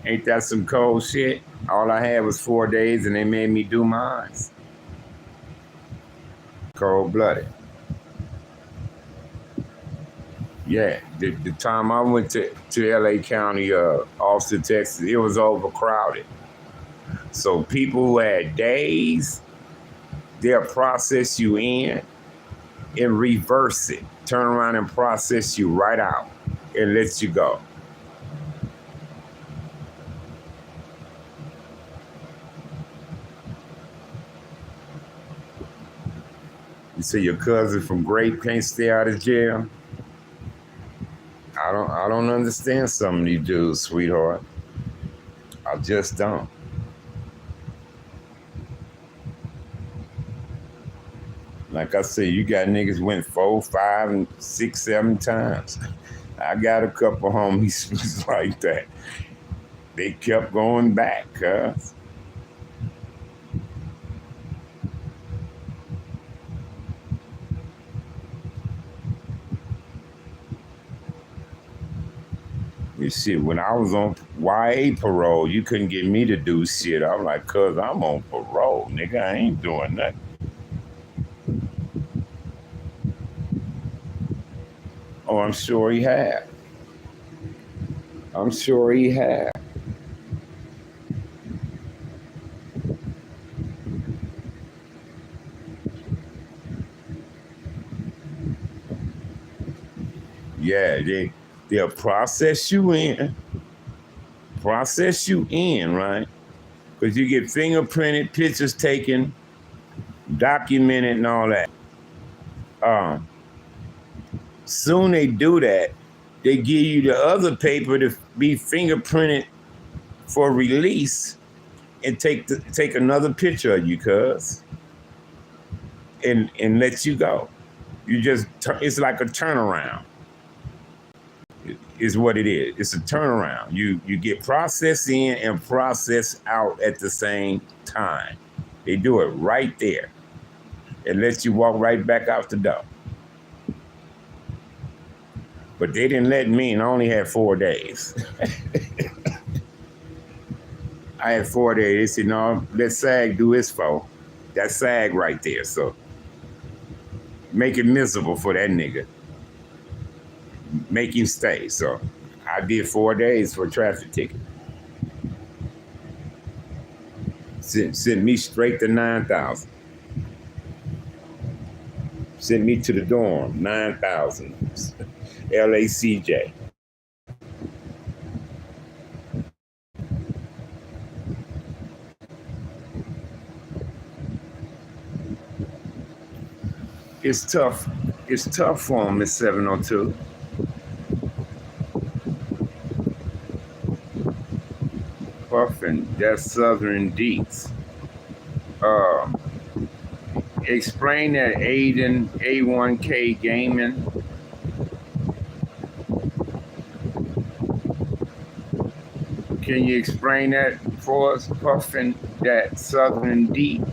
Ain't that some cold shit? All I had was 4 days and they made me do mine. Cold-blooded. Yeah, the time I went to LA County, Austin, Texas, it was overcrowded. So people who had days, they'll process you in and reverse it. Turn around and process you right out and let you go. You say your cousin from Grape can't stay out of jail? I don't understand some of these dudes, sweetheart. I just don't. Like I said, you got niggas went 4, 5, and 6, 7 times. I got a couple homies like that. They kept going back, cuz. You see, when I was on YA parole, you couldn't get me to do shit. I'm like, cuz I'm on parole, nigga. I ain't doing nothing. Oh, I'm sure he had. I'm sure he had. Yeah, they'll process you in, right? Because you get fingerprinted, pictures taken, documented and all that. Soon they do that, they give you the other paper to be fingerprinted for release and take another picture of you, cuz, and let you go. You just it's like a turnaround. Is what it is. It's a turnaround. You get processed in and processed out at the same time. They do it right there. It lets you walk right back out the door. But they didn't let me, and I only had 4 days. I had 4 days. They said, no, let SAG do its for. That's SAG right there. So make it miserable for that nigga. Make him stay. So I did 4 days for a traffic ticket. Sent me straight to 9,000. Sent me to the dorm, 9,000. LACJ. It's tough. It's tough for him, Miss 702. Puffin, that's Southern Deets. Explain that Aiden A1K gaming. Can you explain that for us, Puffin, that Southern Deep?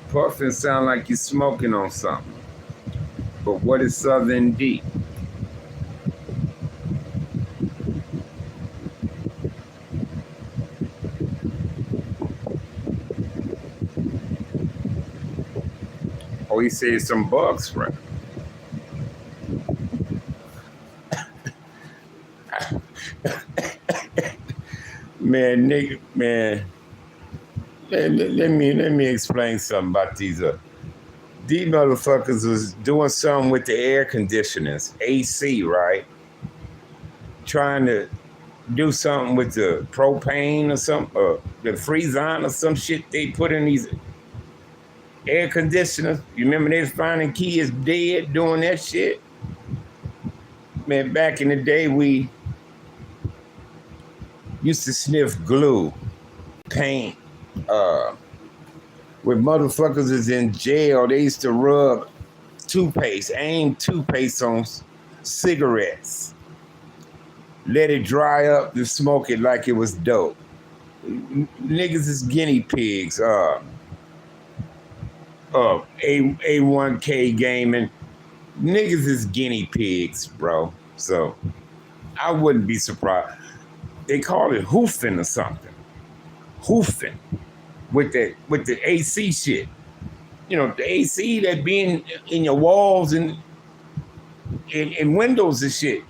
Puffin sound like you're smoking on something. But what is Southern Deep? Oh, he said some bugs, right? Man, nigga, man. Let me explain something about these. These motherfuckers was doing something with the air conditioners, AC, right? Trying to do something with the propane or something, or the Freezon or some shit they put in these air conditioners. You remember they was finding kids dead doing that shit? Man, back in the day, we used to sniff glue, paint. When motherfuckers is in jail, they used to rub toothpaste, aim toothpaste on cigarettes. Let it dry up and smoke it like it was dope. Niggas is guinea pigs. A1K gaming. Niggas is guinea pigs, bro. So I wouldn't be surprised. They call it hoofing or something. Hoofing with the AC shit. You know, the AC that be in your walls and in windows and shit.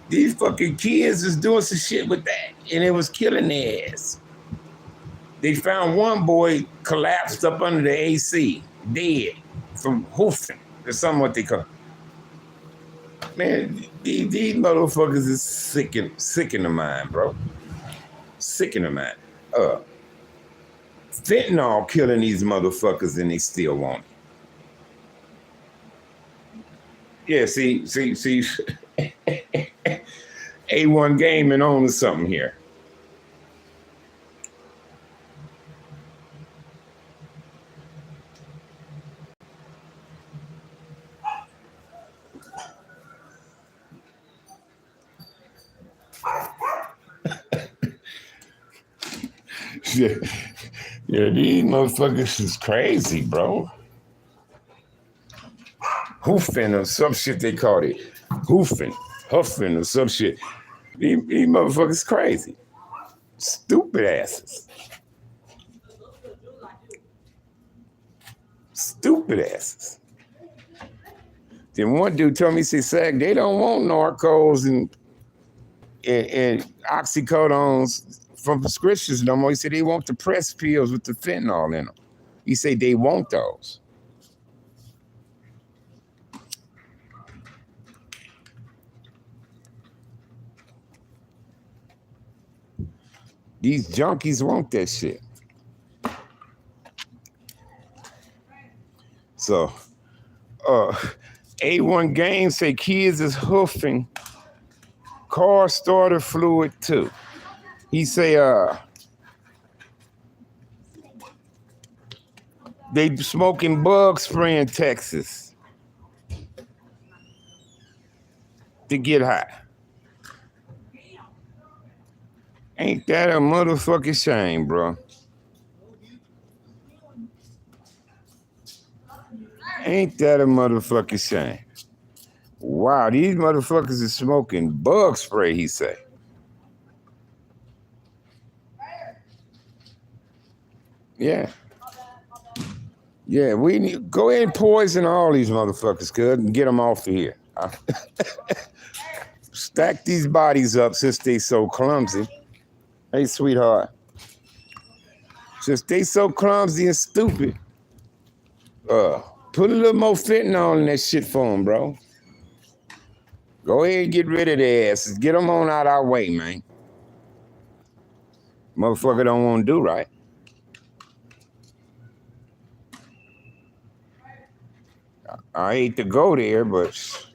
These fucking kids is doing some shit with that, and it was killing their ass. They found one boy collapsed up under the AC, dead from hoofing. Or something what they call. Man, these motherfuckers is sick in the mind, bro. Sick in the mind. Fentanyl killing these motherfuckers and they still want it. Yeah, see, A1 gaming on to something here. Yeah, these motherfuckers is crazy, bro. Hoofing or some shit they called it. Hoofing, huffing or some shit. These motherfuckers crazy. Stupid asses. Stupid asses. Then one dude told me, he said, Sag, they don't want Narcos and oxycodones from prescriptions no more. He said they want the press pills with the fentanyl in them. He said they want those. These junkies want that shit. So, A1 Games say kids is hoofing car starter fluid too. He say, they smoking bug spray in Texas to get high. Ain't that a motherfucking shame, bro? Ain't that a motherfucking shame? Wow, these motherfuckers is smoking bug spray, he say. Yeah. Yeah, we need go ahead and poison all these motherfuckers, cuz, and get them off of here. Stack these bodies up since they so clumsy. Hey, sweetheart. Since they so clumsy and stupid, put a little more fentanyl in that shit for them, bro. Go ahead and get rid of their asses. Get them on out our way, man. Motherfucker don't want to do right. I hate to go there, but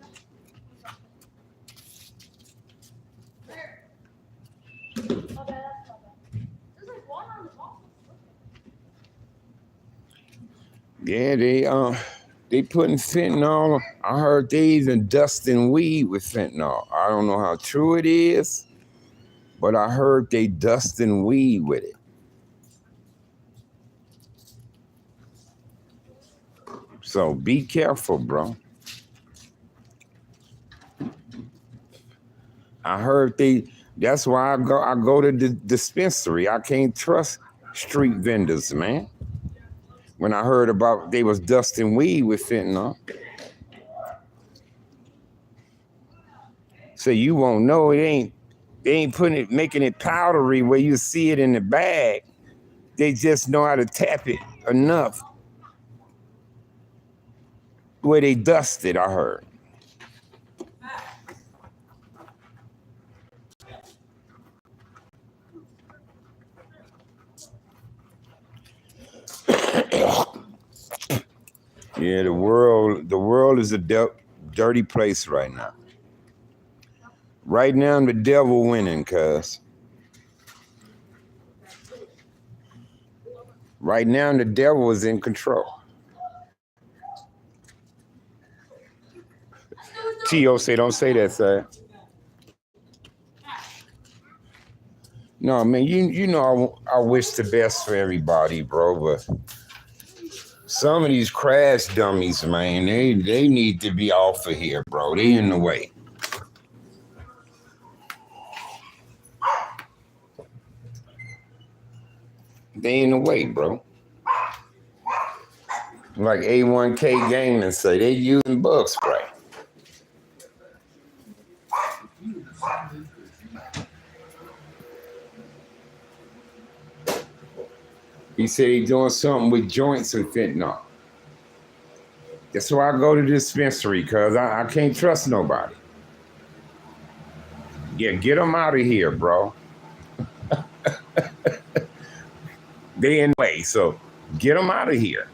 yeah, they putting fentanyl. I heard they even dusting weed with fentanyl. I don't know how true it is, but I heard they dusting weed with it. So be careful, bro. I heard that's why I go to the dispensary. I can't trust street vendors, man. When I heard about they was dusting weed with fentanyl. So you won't know they ain't making it powdery where you see it in the bag. They just know how to tap it enough where they dust it, I heard. Yeah, the world is a dirty place right now. Right now, the devil winning, cuz. Right now, the devil is in control. T.O. say, don't say that, sir. No, man, you know I wish the best for everybody, bro, but some of these crash dummies, man, they need to be off of here, bro. They in the way. They in the way, bro. Like A1K Gaming say, they using bug spray. He said he doing something with joints and fentanyl. That's why I go to the dispensary, cuz I can't trust nobody. Yeah, get them out of here, bro. They in the way, so get them out of here.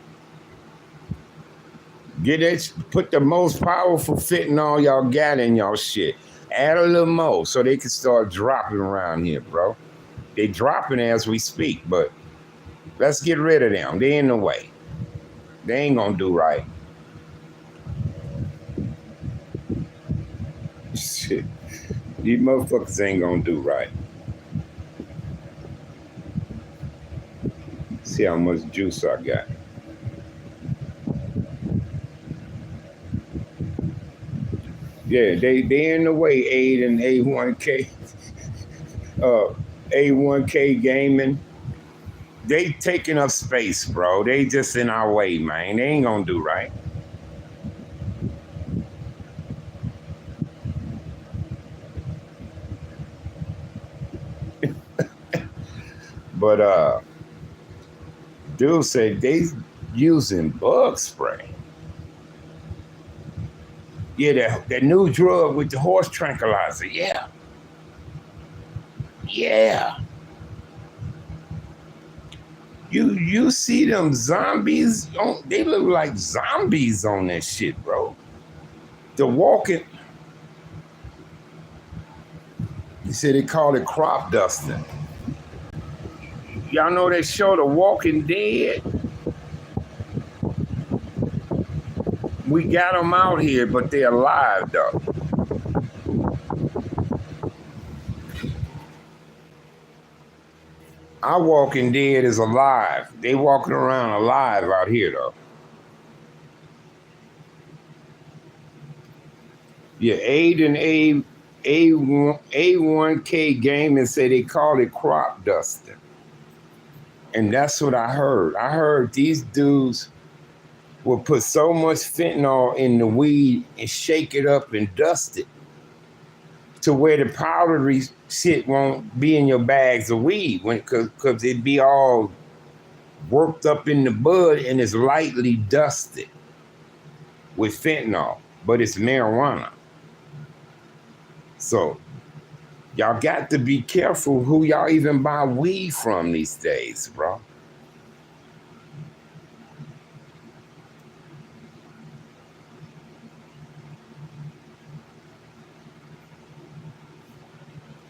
Put the most powerful fentanyl y'all got in y'all shit. Add a little more so they can start dropping around here, bro. They dropping as we speak, but let's get rid of them. They in the way. They ain't gonna do right. Shit. These motherfuckers ain't gonna do right. See how much juice I got. Yeah, they in the way, Aid and A1K. A1K Gaming. They taking up space, bro. They just in our way, man. They ain't gonna do right. But dude said they using bug spray. Yeah, that new drug with the horse tranquilizer. Yeah. You see them zombies? They look like zombies on that shit, bro. The walking. You said they call it crop dusting. Y'all know that show, The Walking Dead? We got them out here, but they're alive, though. Our Walking Dead is alive. They walking around alive out here, though. Yeah, A1K Gaming say they call it crop dusting. And that's what I heard. I heard these dudes will put so much fentanyl in the weed and shake it up and dust it to where the powdery shit won't be in your bags of weed, because it'd be all worked up in the bud and it's lightly dusted with fentanyl, but it's marijuana. So y'all got to be careful who y'all even buy weed from these days, bro.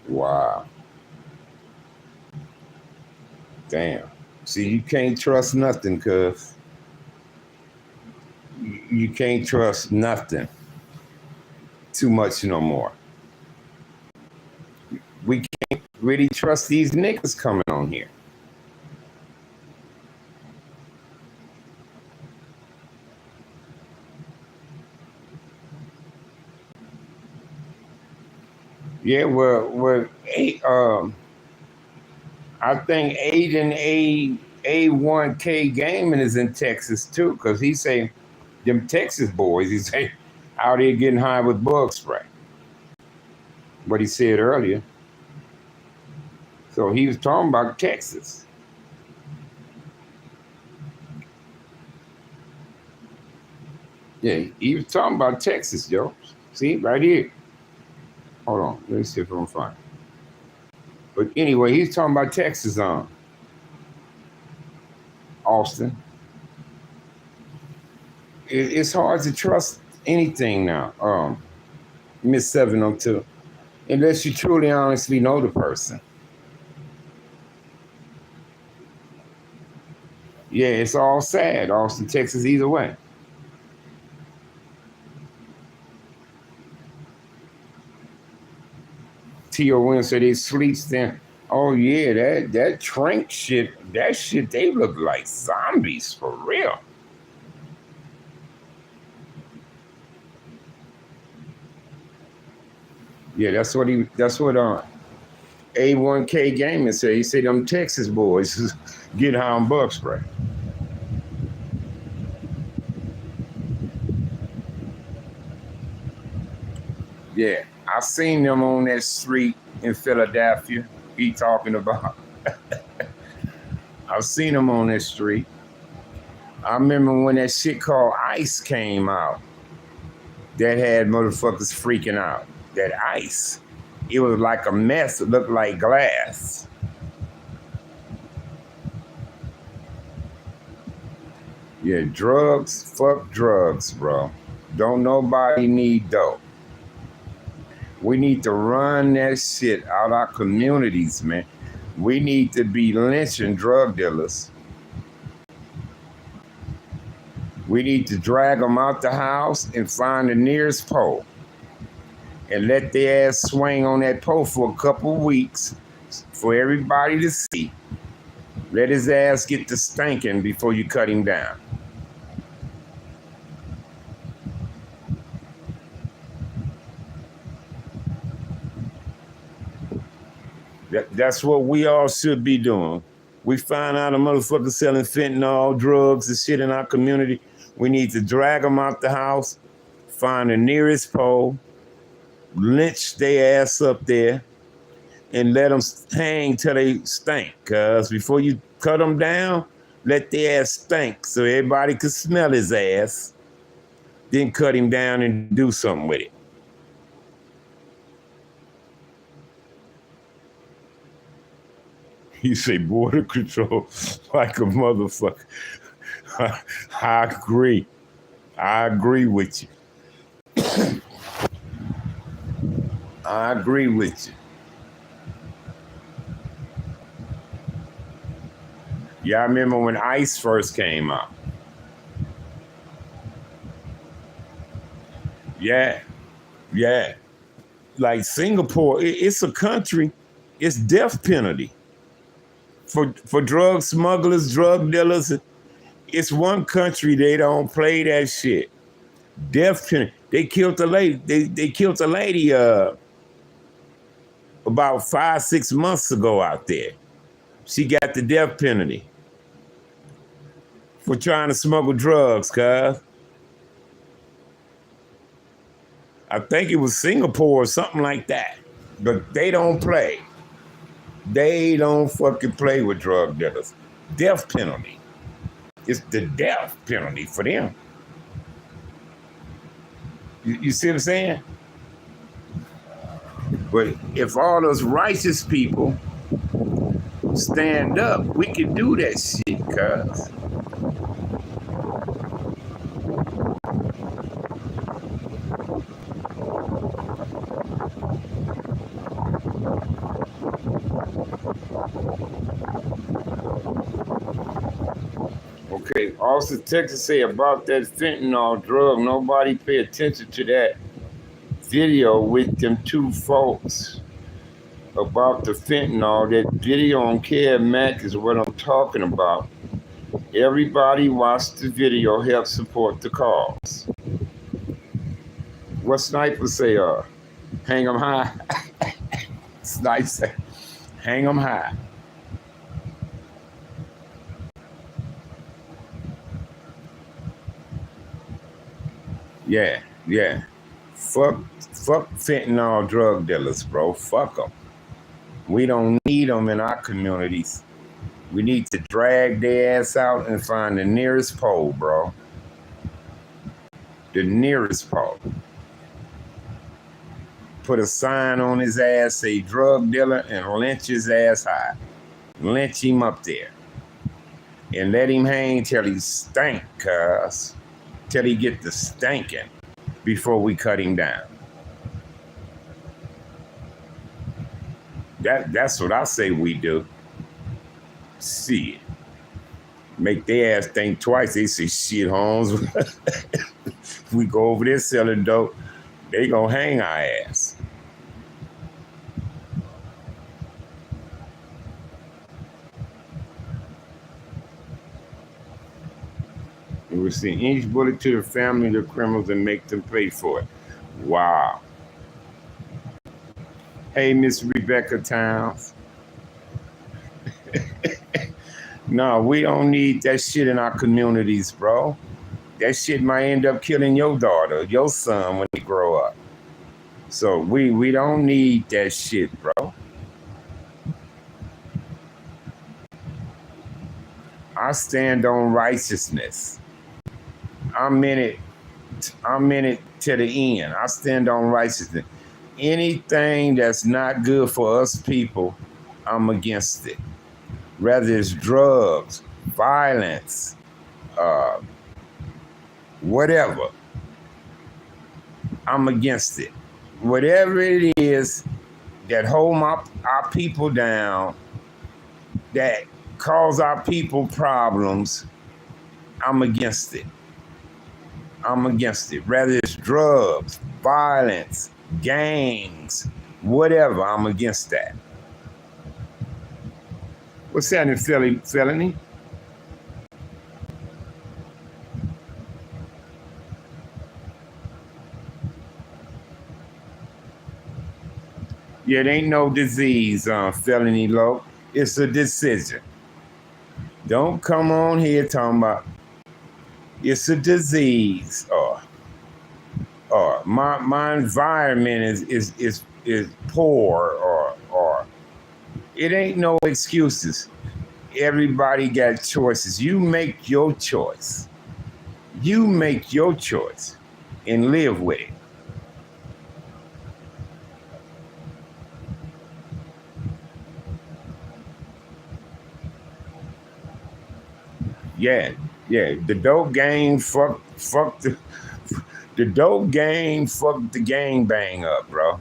Wow. Damn. See, you can't trust nothing, cuz. You can't trust nothing too much no more. We can't really trust these niggas coming on here. Yeah, well, I think Aiden A1K Gaming is in Texas too, because he say them Texas boys, he say out here getting high with bug spray. What he said earlier. So he was talking about Texas. Yeah, he was talking about Texas, yo. See, right here. Hold on, let me see if I can find it. But anyway, he's talking about Texas on Austin. It's hard to trust anything now, Miss 702, unless you truly honestly know the person. Yeah, it's all sad, Austin, Texas, either way. T.O. Wynn said they sleeps then. Oh yeah, that Trank shit, that shit, they look like zombies for real. Yeah, that's what A1K Gaming said. He said them Texas boys get high on bug spray. Yeah, I seen them on that street in Philadelphia. He talking about. I've seen them on that street. I remember when that shit called Ice came out. That had motherfuckers freaking out. That ice. It was like a mess. It looked like glass. Yeah, drugs, fuck drugs, bro. Don't nobody need dope. We need to run that shit out our communities, man. We need to be lynching drug dealers. We need to drag them out the house and find the nearest pole and let their ass swing on that pole for a couple weeks for everybody to see. Let his ass get to stinking before you cut him down. That's what we all should be doing. We find out a motherfucker selling fentanyl, drugs, and shit in our community. We need to drag them out the house, find the nearest pole, lynch their ass up there, and let them hang till they stink. Cause before you cut them down, let their ass stink so everybody could smell his ass. Then cut him down and do something with it. You say border control like a motherfucker. I agree. I agree with you. I agree with you. Yeah, I remember when ICE first came out. Yeah, yeah. Like Singapore, it's a country. It's death penalty for drug smugglers, drug dealers. It's one country they don't play that shit. Death penalty. They killed a lady. They killed a lady about 5-6 months ago out there. She got the death penalty for trying to smuggle drugs, cuz. I think it was Singapore or something like that. But they don't play. They don't fucking play with drug dealers. Death penalty. It's the death penalty for them. You see what I'm saying? But if all those righteous people stand up, we can do that shit, cuz. Okay, also Texas say about that fentanyl drug, nobody pay attention to that video with them two folks about the fentanyl. That video on Kev Mac is what I'm talking about. Everybody watch the video, help support the cause. What Sniper say? Hang 'em high. Sniper say, hang 'em high. Yeah. Fuck fentanyl drug dealers, bro. Fuck them. We don't need them in our communities. We need to drag their ass out and find the nearest pole, bro. The nearest pole. Put a sign on his ass, say drug dealer, and lynch his ass high. Lynch him up there. And let him hang till he stank, cuz. Till he get the stanking before we cut him down. That's what I say we do. See it. Make their ass think twice. They say, shit, Holmes. We go over there selling dope, they gonna hang our ass. We will send each bullet to the family of the criminals and make them pay for it. Wow. Hey, Miss Rebecca Towns. No, we don't need that shit in our communities, bro. That shit might end up killing your daughter, your son when they grow up. So we don't need that shit, bro. I stand on righteousness. I'm in it to the end. I stand on righteousness. Anything that's not good for us people, I'm against it. Whether it's drugs, violence, whatever, I'm against it. Whatever it is that hold our people down, that cause our people problems, I'm against it. I'm against it. Whether it's drugs, violence, gangs, whatever, I'm against that. What's that in felony? Yeah, it ain't no disease, felony low. It's a decision. Don't come on here talking about it's a disease or my environment is poor or it ain't no excuses. Everybody got choices. You make your choice. You make your choice and live with it. Yeah, yeah. The dope game fucked the dope game fucked the gang bang up, bro.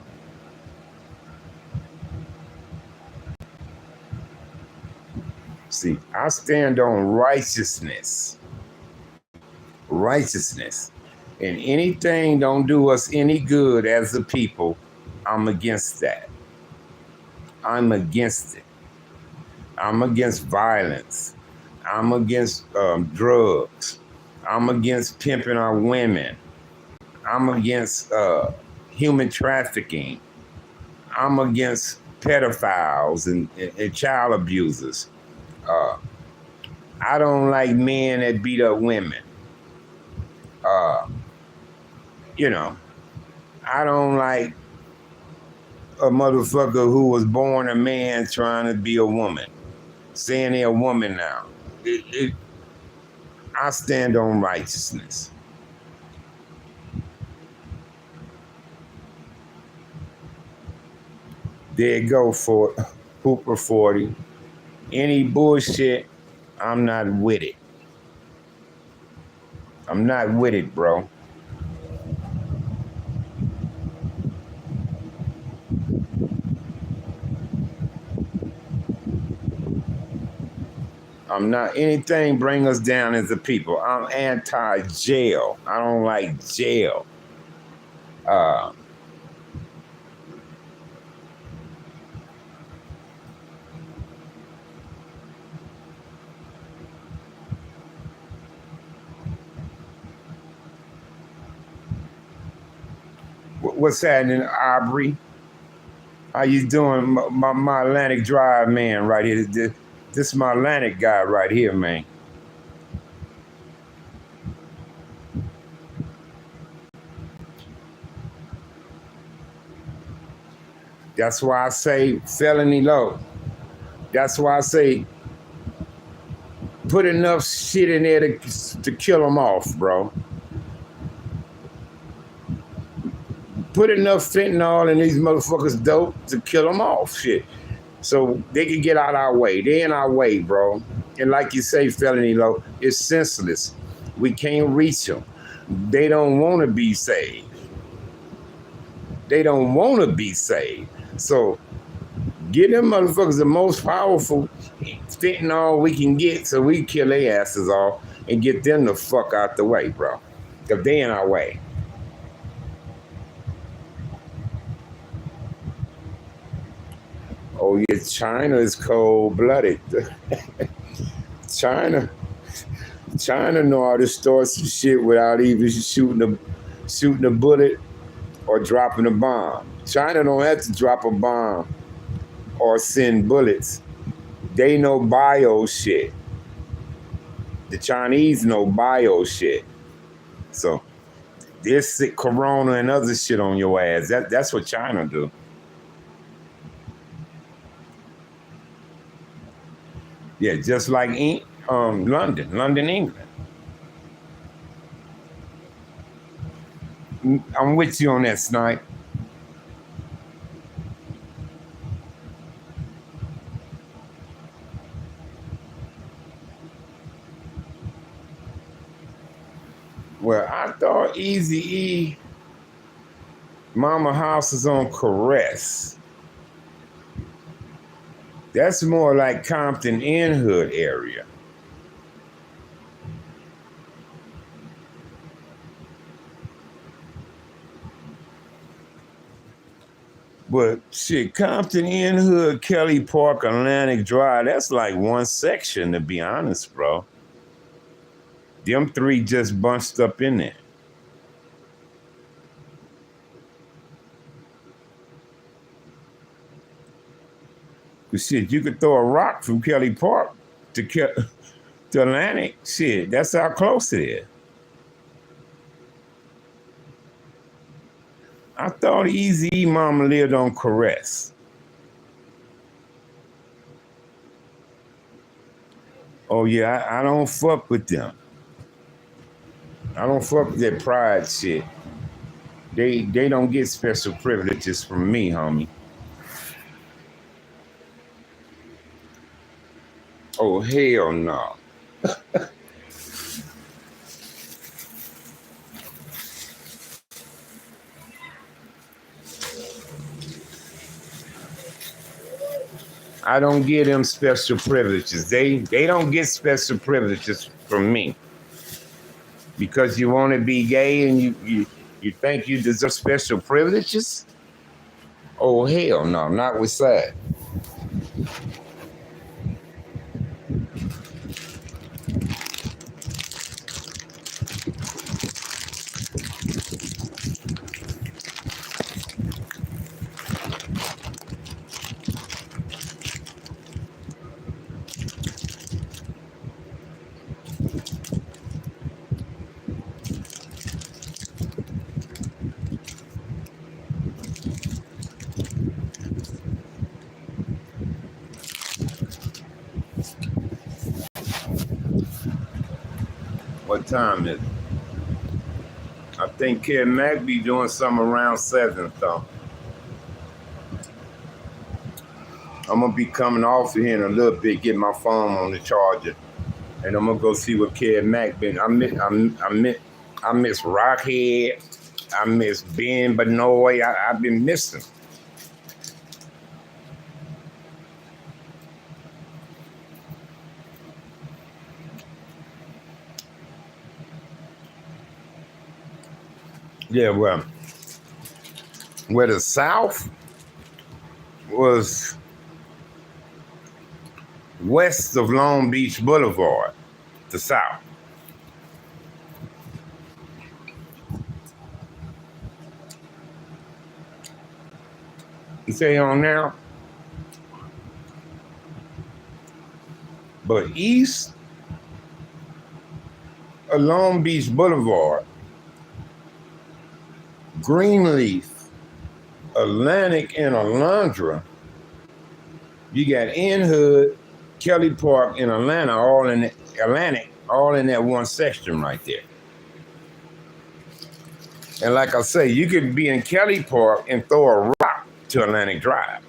See, I stand on righteousness. Righteousness. And anything don't do us any good as a people, I'm against that. I'm against it. I'm against violence. I'm against drugs. I'm against pimping our women. I'm against human trafficking. I'm against pedophiles and child abusers. I don't like men that beat up women. You know, I don't like a motherfucker who was born a man trying to be a woman, saying they're a woman now. I stand on righteousness. There you go for Hooper 40. Any bullshit, I'm not with it. I'm not with it, bro. I'm not anything bring us down as a people. I'm anti-jail. I don't like jail. What's happening, Aubrey? How you doing, my Atlantic Drive man right here? This is my Atlantic guy right here, man. That's why I say felony low. That's why I say put enough shit in there to kill them off, bro. Put enough fentanyl in these motherfuckers dope to kill them off, shit. So they can get out our way. They in our way, bro. And like you say, felony low, it's senseless. We can't reach them. They don't want to be saved. They don't want to be saved. So get them motherfuckers the most powerful fentanyl we can get so we kill their asses off and get them the fuck out the way, bro. Because they in our way. Oh yeah, China is cold-blooded. China know how to start some shit without even shooting a bullet or dropping a bomb. China don't have to drop a bomb or send bullets. They know bio shit. The Chinese know bio shit. So there's sick corona and other shit on your ass. That's what China do. Yeah, just like London, England. I'm with you on that, Snipe. Well, I thought Eazy-E, Mama House is on Caress. That's more like Compton Inhood area. But shit, Compton Inhood, Kelly Park, Atlantic Drive, that's like one section, to be honest, bro. Them three just bunched up in there. Cause shit, you could throw a rock from Kelly Park to Atlantic. Shit, that's how close it is. I thought Eazy-E mama lived on Caress. Oh yeah, I don't fuck with them. I don't fuck with that pride shit. They don't get special privileges from me, homie. Oh hell no. I don't give them special privileges. They don't get special privileges from me. Because you want to be gay and you think you deserve special privileges? Oh, hell no, not with that. What time is it? I think Kid Mac be doing something around 7, though. I'm gonna be coming off here in a little bit, get my phone on the charger, and I'm gonna go see what Kid Mac been. I miss Rockhead. I miss Ben Benoit. I've been missing. Yeah, well, where the South was west of Long Beach Boulevard, the South. You say on now? But east of Long Beach Boulevard, Greenleaf, Atlantic, and Alondra, you got In Hood, Kelly Park, and Atlanta, all in Atlantic, all in that one section right there. And like I say, you could be in Kelly Park and throw a rock to Atlantic Drive.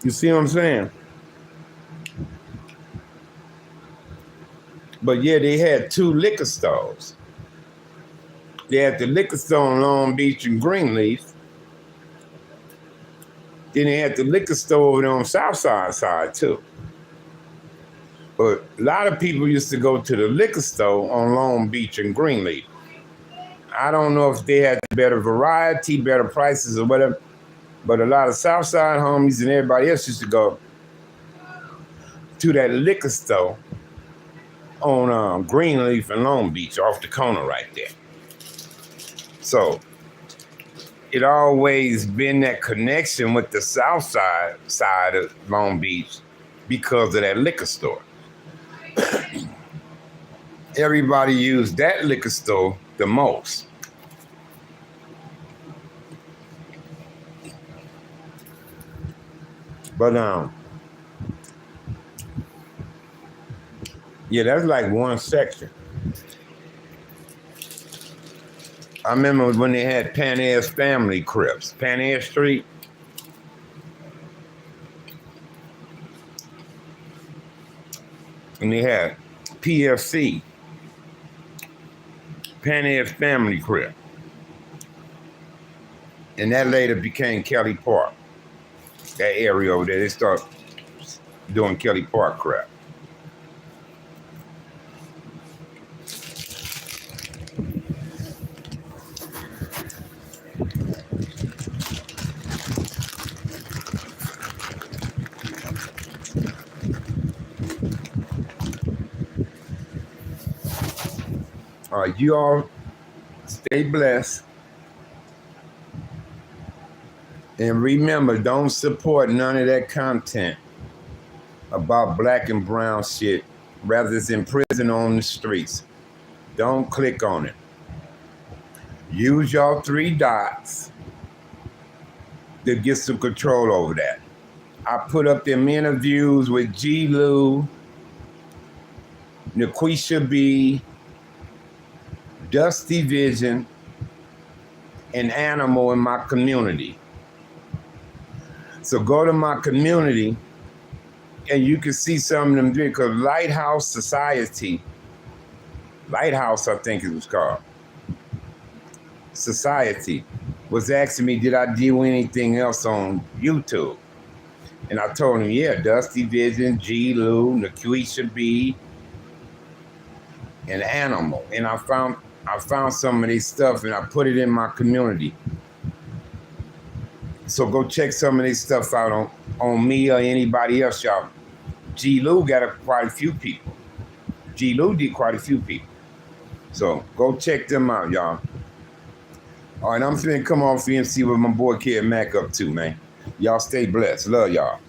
You see what I'm saying? But yeah, they had 2 liquor stores. They had the liquor store in Long Beach and Greenleaf. Then they had the liquor store over there on South side too. But a lot of people used to go to the liquor store on Long Beach and Greenleaf. I don't know if they had better variety, better prices or whatever, but a lot of Southside homies and everybody else used to go to that liquor store on Greenleaf and Long Beach off the corner right there. So it always been that connection with the South side of Long Beach because of that liquor store. Everybody used that liquor store the most. But yeah, that's like one section. I remember when they had Pan Air's family Crips, Pan Air Street. And they had PFC, Pan Air's family Crip. And that later became Kelly Park. That area over there, they started doing Kelly Park crap. All right, you all stay blessed. And remember, don't support none of that content about black and brown shit. Rather, it's in prison or on the streets. Don't click on it. Use your 3 dots to get some control over that. I put up them interviews with G. Lou, Naquisha B, Dusty Vision, and Animal in my community. So go to my community and you can see some of them because Lighthouse Society, Lighthouse I think it was called, Society was asking me, did I do anything else on YouTube? And I told him, yeah, Dusty Vision, G. Lou, Naquisha B, and Animal. And I found some of these stuff and I put it in my community. So go check some of this stuff out on me or anybody else, y'all. G. Lou got quite a few people. G. Lou did quite a few people. So go check them out, y'all. All right, I'm finna come off here and see what my boy Kid Mac up to, man. Y'all stay blessed. Love y'all.